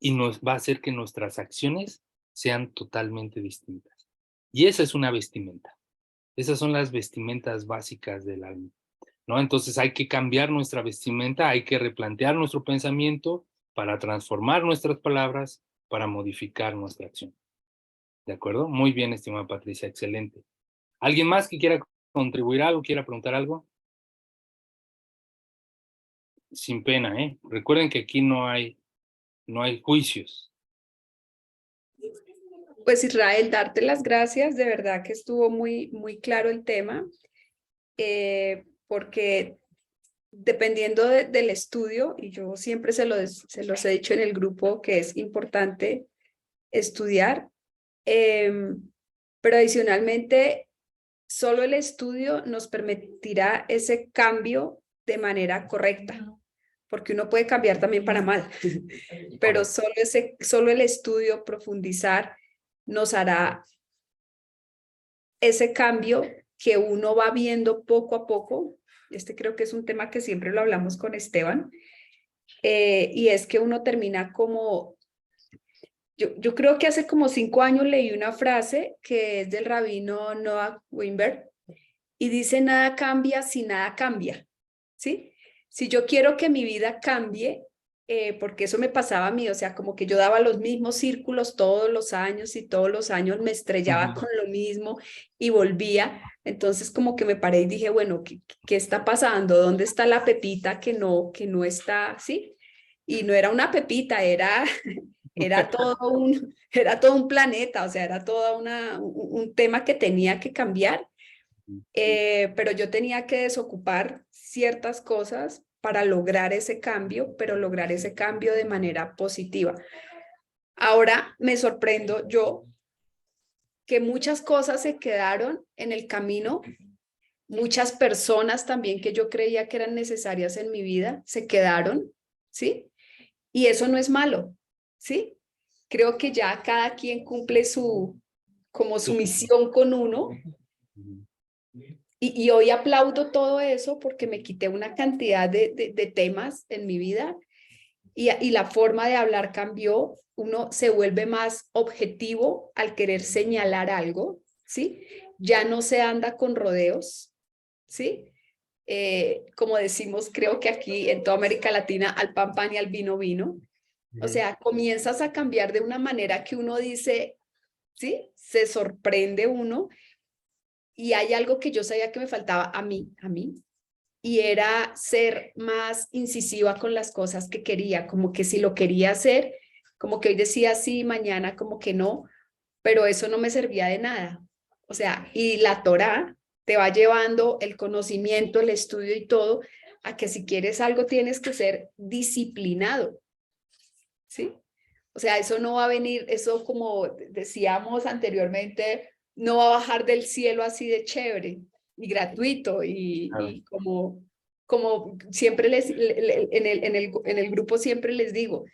y nos va a hacer que nuestras acciones sean totalmente distintas. Y esa es una vestimenta. Esas son las vestimentas básicas del alma, ¿no? Entonces hay que cambiar nuestra vestimenta, hay que replantear nuestro pensamiento para transformar nuestras palabras, para modificar nuestra acción. ¿De acuerdo? Muy bien, estimada Patricia, excelente. ¿Alguien más que quiera contribuir algo, quiera preguntar algo? Sin pena, ¿eh? Recuerden que aquí no hay juicios. Pues Israel, darte las gracias, de verdad que estuvo muy claro el tema, porque dependiendo del estudio, y yo siempre se los he dicho en el grupo que es importante estudiar, pero adicionalmente solo el estudio nos permitirá ese cambio de manera correcta, porque uno puede cambiar también para mal, pero solo el estudio, profundizar, nos hará ese cambio que uno va viendo poco a poco. Creo que es un tema que siempre lo hablamos con Esteban, y es que uno termina como, yo creo que hace como 5 años leí una frase que es del rabino Noah Weinberg, y dice: nada cambia si nada cambia, ¿sí? Si yo quiero que mi vida cambie, porque eso me pasaba a mí, o sea, como que yo daba los mismos círculos todos los años y todos los años me estrellaba con lo mismo y volvía, entonces como que me paré y dije, bueno, ¿qué está pasando? ¿Dónde está la pepita que no está, sí? Y no era una pepita, era era todo un planeta, o sea, era todo un tema que tenía que cambiar. Pero yo tenía que desocupar ciertas cosas para lograr ese cambio, pero lograr ese cambio de manera positiva. Ahora me sorprendo yo que muchas cosas se quedaron en el camino, muchas personas también que yo creía que eran necesarias en mi vida se quedaron, ¿sí? Y eso no es malo, ¿sí? Creo que ya cada quien cumple como su misión con uno. Y hoy aplaudo todo eso porque me quité una cantidad de temas en mi vida y la forma de hablar cambió. Uno se vuelve más objetivo al querer señalar algo, ¿sí? Ya no se anda con rodeos, ¿sí? Como decimos, creo que aquí en toda América Latina, al pan pan y al vino vino. O sea, comienzas a cambiar de una manera que uno dice, ¿sí? Se sorprende uno. y hay algo que yo sabía que me faltaba a mí, y era ser más incisiva con las cosas que quería, como que si lo quería hacer, como que hoy decía sí, mañana como que no, pero eso no me servía de nada. O sea, y la Torá te va llevando el conocimiento, el estudio y todo, a que si quieres algo tienes que ser disciplinado, ¿sí? O sea, eso no va a venir, eso como decíamos anteriormente, no va a bajar del cielo así de chévere y gratuito y como siempre en el grupo siempre les digo,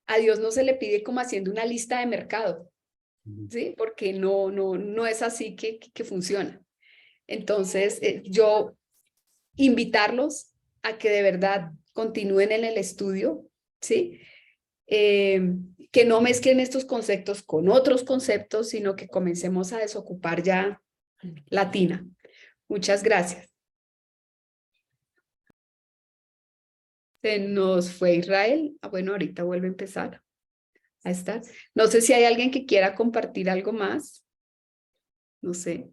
a Dios no se le pide como haciendo una lista de mercado, ¿sí? Porque no es así que funciona. Entonces, yo invitarlos a que de verdad continúen en el estudio, ¿sí? Que no mezclen estos conceptos con otros conceptos, sino que comencemos a desocupar ya latina. Muchas gracias. Se nos fue Israel. Bueno, ahorita vuelve a empezar. Ahí está. No sé si hay alguien que quiera compartir algo más. No sé.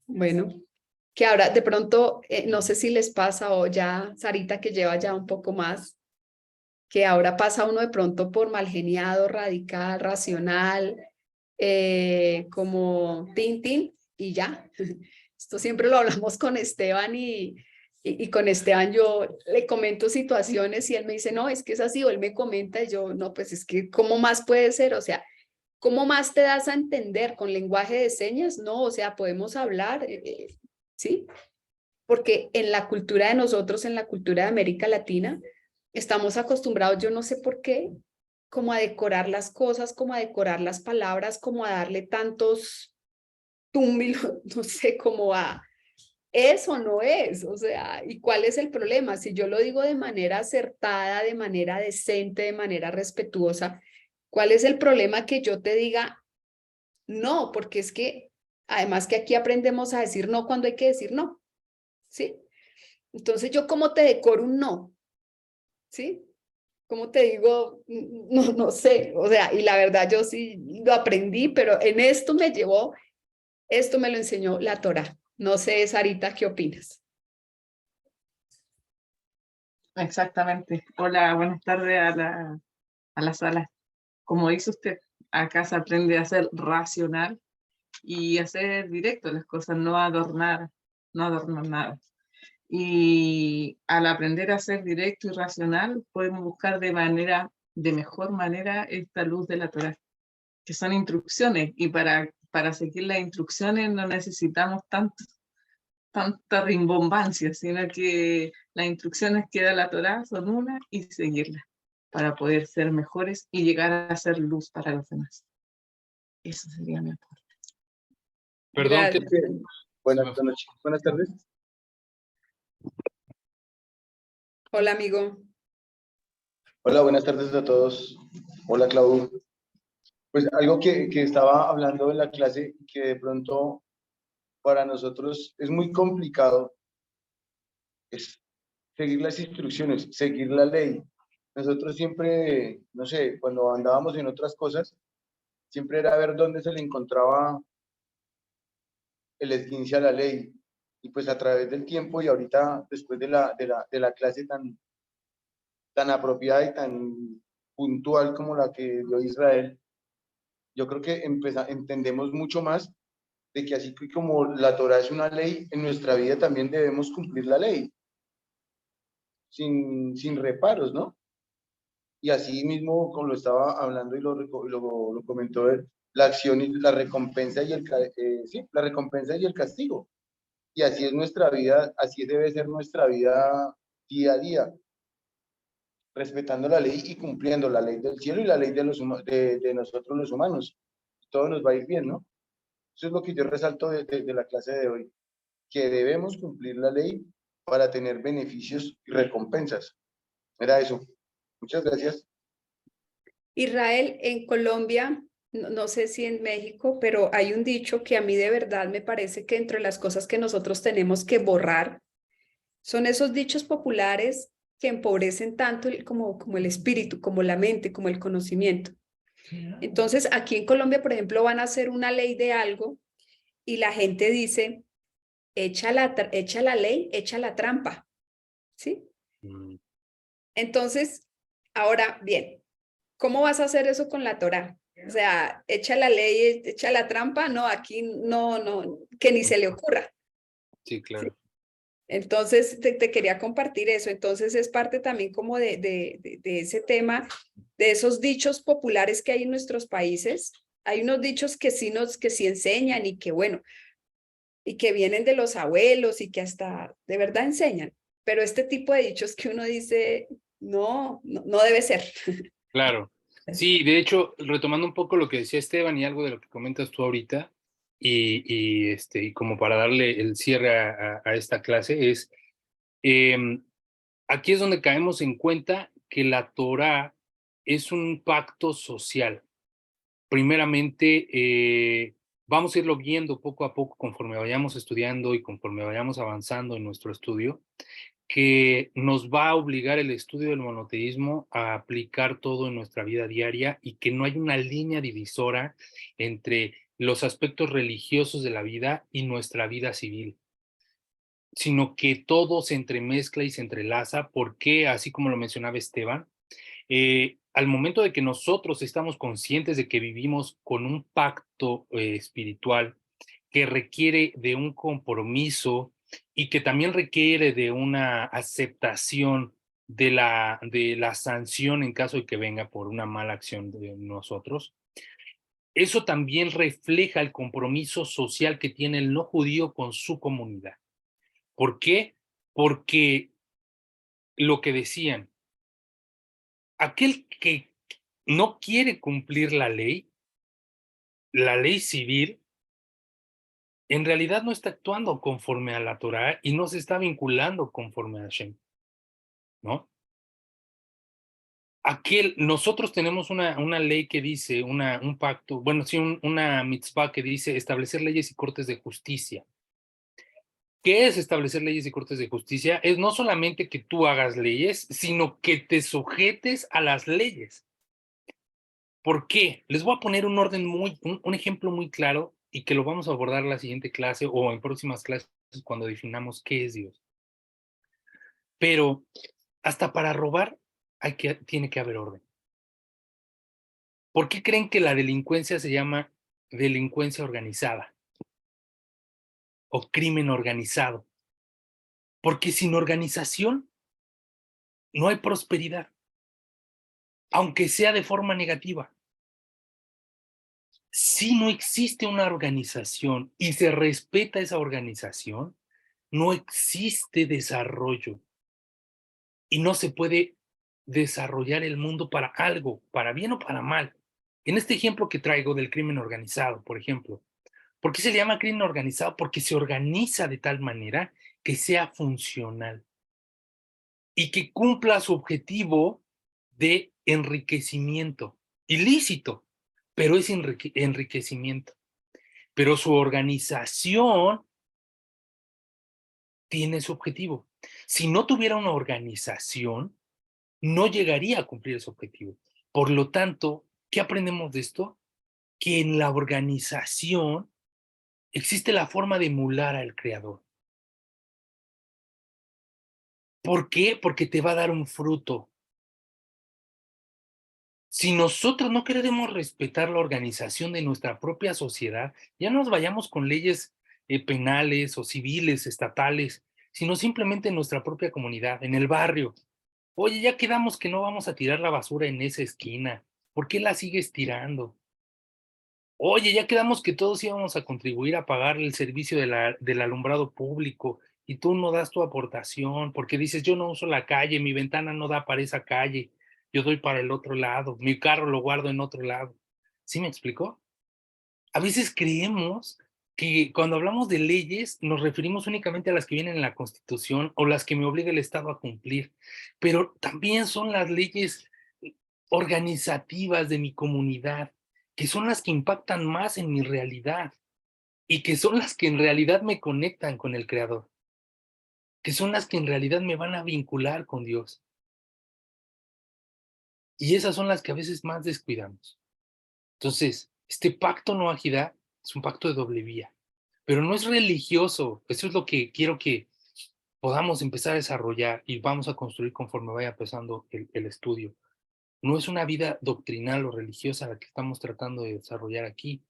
Bueno, que ahora de pronto, no sé si les pasa o ya Sarita que lleva ya un poco más, que ahora pasa uno de pronto por mal geniado, radical, racional, como Tintín y ya. Esto siempre lo hablamos con Esteban y con Esteban yo le comento situaciones y él me dice, no, es que es así, o él me comenta y yo, no, pues es que, ¿cómo más puede ser? O sea, ¿cómo más te das a entender con lenguaje de señas? No, o sea, podemos hablar, ¿sí? Porque en la cultura de nosotros, en la cultura de América Latina, estamos acostumbrados, yo no sé por qué, como a decorar las cosas, como a decorar las palabras, como a darle tantos túmbilos, no sé, como a eso no es, o sea, ¿y cuál es el problema? Si yo lo digo de manera acertada, de manera decente, de manera respetuosa, ¿cuál es el problema que yo te diga no? Porque es que, además que aquí aprendemos a decir no cuando hay que decir no, ¿sí? Entonces, ¿yo cómo te decoro un no? ¿Sí? ¿Cómo te digo? No sé, o sea, y la verdad yo sí lo aprendí, pero en esto me llevó, esto me lo enseñó la Torá. No sé, Sarita, ¿qué opinas? Exactamente. Hola, buenas tardes a la sala. Como dice usted, acá se aprende a ser racional y a ser directo las cosas, no adornar nada. Y al aprender a ser directo y racional, podemos buscar de mejor manera esta luz de la Torá, que son instrucciones, y para seguir las instrucciones no necesitamos tanta rimbombancia, sino que las instrucciones que da la Torá son una y seguirlas para poder ser mejores y llegar a ser luz para los demás. Eso sería mi aporte. Perdón, Buenas tardes. Hola, amigo. Hola, buenas tardes a todos. Hola, Clau. Pues algo que estaba hablando en la clase, que de pronto para nosotros es muy complicado, es seguir las instrucciones, seguir la ley. Nosotros siempre, no sé, cuando andábamos en otras cosas, siempre era ver dónde se le encontraba el esguince a la ley. Y pues a través del tiempo y ahorita, después de la clase tan apropiada y tan puntual como la que dio Israel, yo creo que entendemos mucho más de que así como la Torá es una ley, en nuestra vida también debemos cumplir la ley, sin reparos, ¿no? Y así mismo, como lo estaba hablando y lo comentó él, la acción y la recompensa sí, la recompensa y el castigo. Y así es nuestra vida, así debe ser nuestra vida día a día, respetando la ley y cumpliendo la ley del cielo y la ley de nosotros los humanos. Todo nos va a ir bien, ¿no? Eso es lo que yo resalto de la clase de hoy, que debemos cumplir la ley para tener beneficios y recompensas. Era eso. Muchas gracias. Israel, en Colombia, no sé si en México, pero hay un dicho que a mí de verdad me parece que entre las cosas que nosotros tenemos que borrar son esos dichos populares que empobrecen tanto como el espíritu, como la mente, como el conocimiento. Entonces, aquí en Colombia, por ejemplo, van a hacer una ley de algo y la gente dice, echa la ley, echa la trampa, ¿sí? Mm, Entonces, ahora, bien, ¿cómo vas a hacer eso con la Torá? O sea, echa la ley, echa la trampa, no, aquí no, que ni se le ocurra. sí, claro. Entonces, te quería compartir eso. Entonces, es parte también como de ese tema, de esos dichos populares que hay en nuestros países. Hay unos dichos que que sí enseñan y que, bueno, y que vienen de los abuelos y que hasta de verdad enseñan. Pero este tipo de dichos que uno dice, no debe ser. Claro. Sí, de hecho, retomando un poco lo que decía Esteban y algo de lo que comentas tú ahorita, y como para darle el cierre a esta clase, es aquí es donde caemos en cuenta que la Torá es un pacto social. Primeramente, vamos a irlo viendo poco a poco conforme vayamos estudiando y conforme vayamos avanzando en nuestro estudio, que nos va a obligar el estudio del monoteísmo a aplicar todo en nuestra vida diaria y que no hay una línea divisora entre los aspectos religiosos de la vida y nuestra vida civil, sino que todo se entremezcla y se entrelaza porque, así como lo mencionaba Esteban, al momento de que nosotros estamos conscientes de que vivimos con un pacto espiritual que requiere de un compromiso y que también requiere de una aceptación de la sanción en caso de que venga por una mala acción de nosotros, eso también refleja el compromiso social que tiene el no judío con su comunidad. ¿Por qué? Porque lo que decían, aquel que no quiere cumplir la ley civil, en realidad no está actuando conforme a la Torá y no se está vinculando conforme a Hashem, ¿no? Nosotros tenemos una ley que dice, un pacto, bueno, sí, una mitzvah que dice establecer leyes y cortes de justicia. ¿Qué es establecer leyes y cortes de justicia? Es no solamente que tú hagas leyes, sino que te sujetes a las leyes. ¿Por qué? Les voy a poner un ejemplo muy claro y que lo vamos a abordar en la siguiente clase o en próximas clases cuando definamos qué es Dios. Pero hasta para robar tiene que haber orden. ¿Por qué creen que la delincuencia se llama delincuencia organizada o crimen organizado? Porque sin organización no hay prosperidad, aunque sea de forma negativa. Si no existe una organización y se respeta esa organización, no existe desarrollo y no se puede desarrollar el mundo para algo, para bien o para mal. En este ejemplo que traigo del crimen organizado, por ejemplo, ¿por qué se le llama crimen organizado? Porque se organiza de tal manera que sea funcional y que cumpla su objetivo de enriquecimiento, ilícito, pero es enriquecimiento. Pero su organización tiene su objetivo. Si no tuviera una organización, no llegaría a cumplir ese objetivo. Por lo tanto, ¿qué aprendemos de esto? Que en la organización existe la forma de emular al creador. ¿Por qué? Porque te va a dar un fruto. Si nosotros no queremos respetar la organización de nuestra propia sociedad, ya no nos vayamos con leyes penales o civiles, estatales, sino simplemente en nuestra propia comunidad, en el barrio. Oye, ya quedamos que no vamos a tirar la basura en esa esquina. ¿Por qué la sigues tirando? Oye, ya quedamos que todos íbamos a contribuir a pagar el servicio del alumbrado público y tú no das tu aportación porque dices, yo no uso la calle, mi ventana no da para esa calle, yo doy para el otro lado, mi carro lo guardo en otro lado. ¿Sí me explicó? A veces creemos que cuando hablamos de leyes nos referimos únicamente a las que vienen en la Constitución o las que me obliga el Estado a cumplir, pero también son las leyes organizativas de mi comunidad, que son las que impactan más en mi realidad y que son las que en realidad me conectan con el Creador, que son las que en realidad me van a vincular con Dios. Y esas son las que a veces más descuidamos. Entonces, este pacto no agirá es un pacto de doble vía. pero no es religioso. Eso es lo que quiero que podamos empezar a desarrollar y vamos a construir conforme vaya pasando el estudio. No es una vida doctrinal o religiosa la que estamos tratando de desarrollar aquí,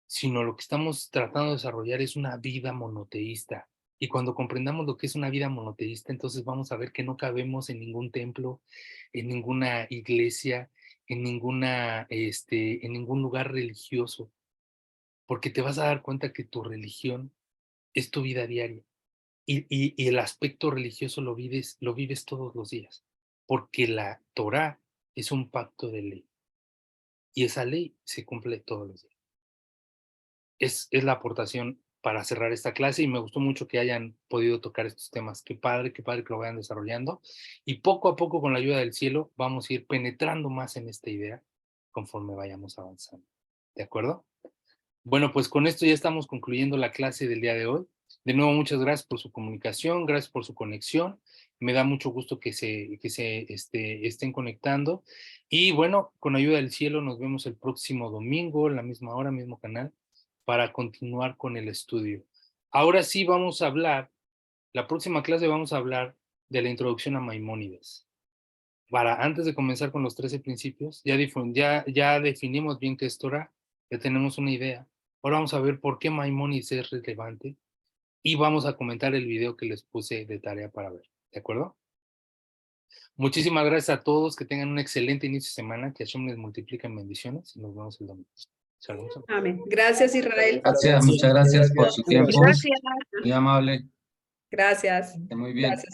sino lo que estamos tratando de desarrollar es una vida monoteísta. Y cuando comprendamos lo que es una vida monoteísta, entonces vamos a ver que no cabemos en ningún templo, en ninguna iglesia, en ningún lugar religioso, porque te vas a dar cuenta que tu religión es tu vida diaria. Y el aspecto religioso lo vives todos los días, porque la Torá es un pacto de ley, y esa ley se cumple todos los días. Es la aportación para cerrar esta clase, y me gustó mucho que hayan podido tocar estos temas. Qué padre que lo vayan desarrollando, y poco a poco, con la ayuda del cielo, vamos a ir penetrando más en esta idea conforme vayamos avanzando. ¿De acuerdo? Bueno, pues con esto ya estamos concluyendo la clase del día de hoy. De nuevo, muchas gracias por su comunicación, gracias por su conexión. Me da mucho gusto que estén conectando. Y bueno, con ayuda del cielo, nos vemos el próximo domingo, la misma hora, mismo canal, para continuar con el estudio. Ahora sí vamos a hablar, la próxima clase vamos a hablar de la introducción a Maimónides. Antes de comenzar con los 13 principios, ya definimos bien qué es Torah, ya tenemos una idea. Ahora vamos a ver por qué Maimónides es relevante y vamos a comentar el video que les puse de tarea para ver. ¿De acuerdo? Muchísimas gracias a todos, que tengan un excelente inicio de semana, que Hashem les multiplique en bendiciones y nos vemos el domingo. Saludos. Amén. Gracias, Israel. Gracias, muchas gracias por su tiempo. Gracias. Muy amable. Gracias. Esté muy bien. Gracias.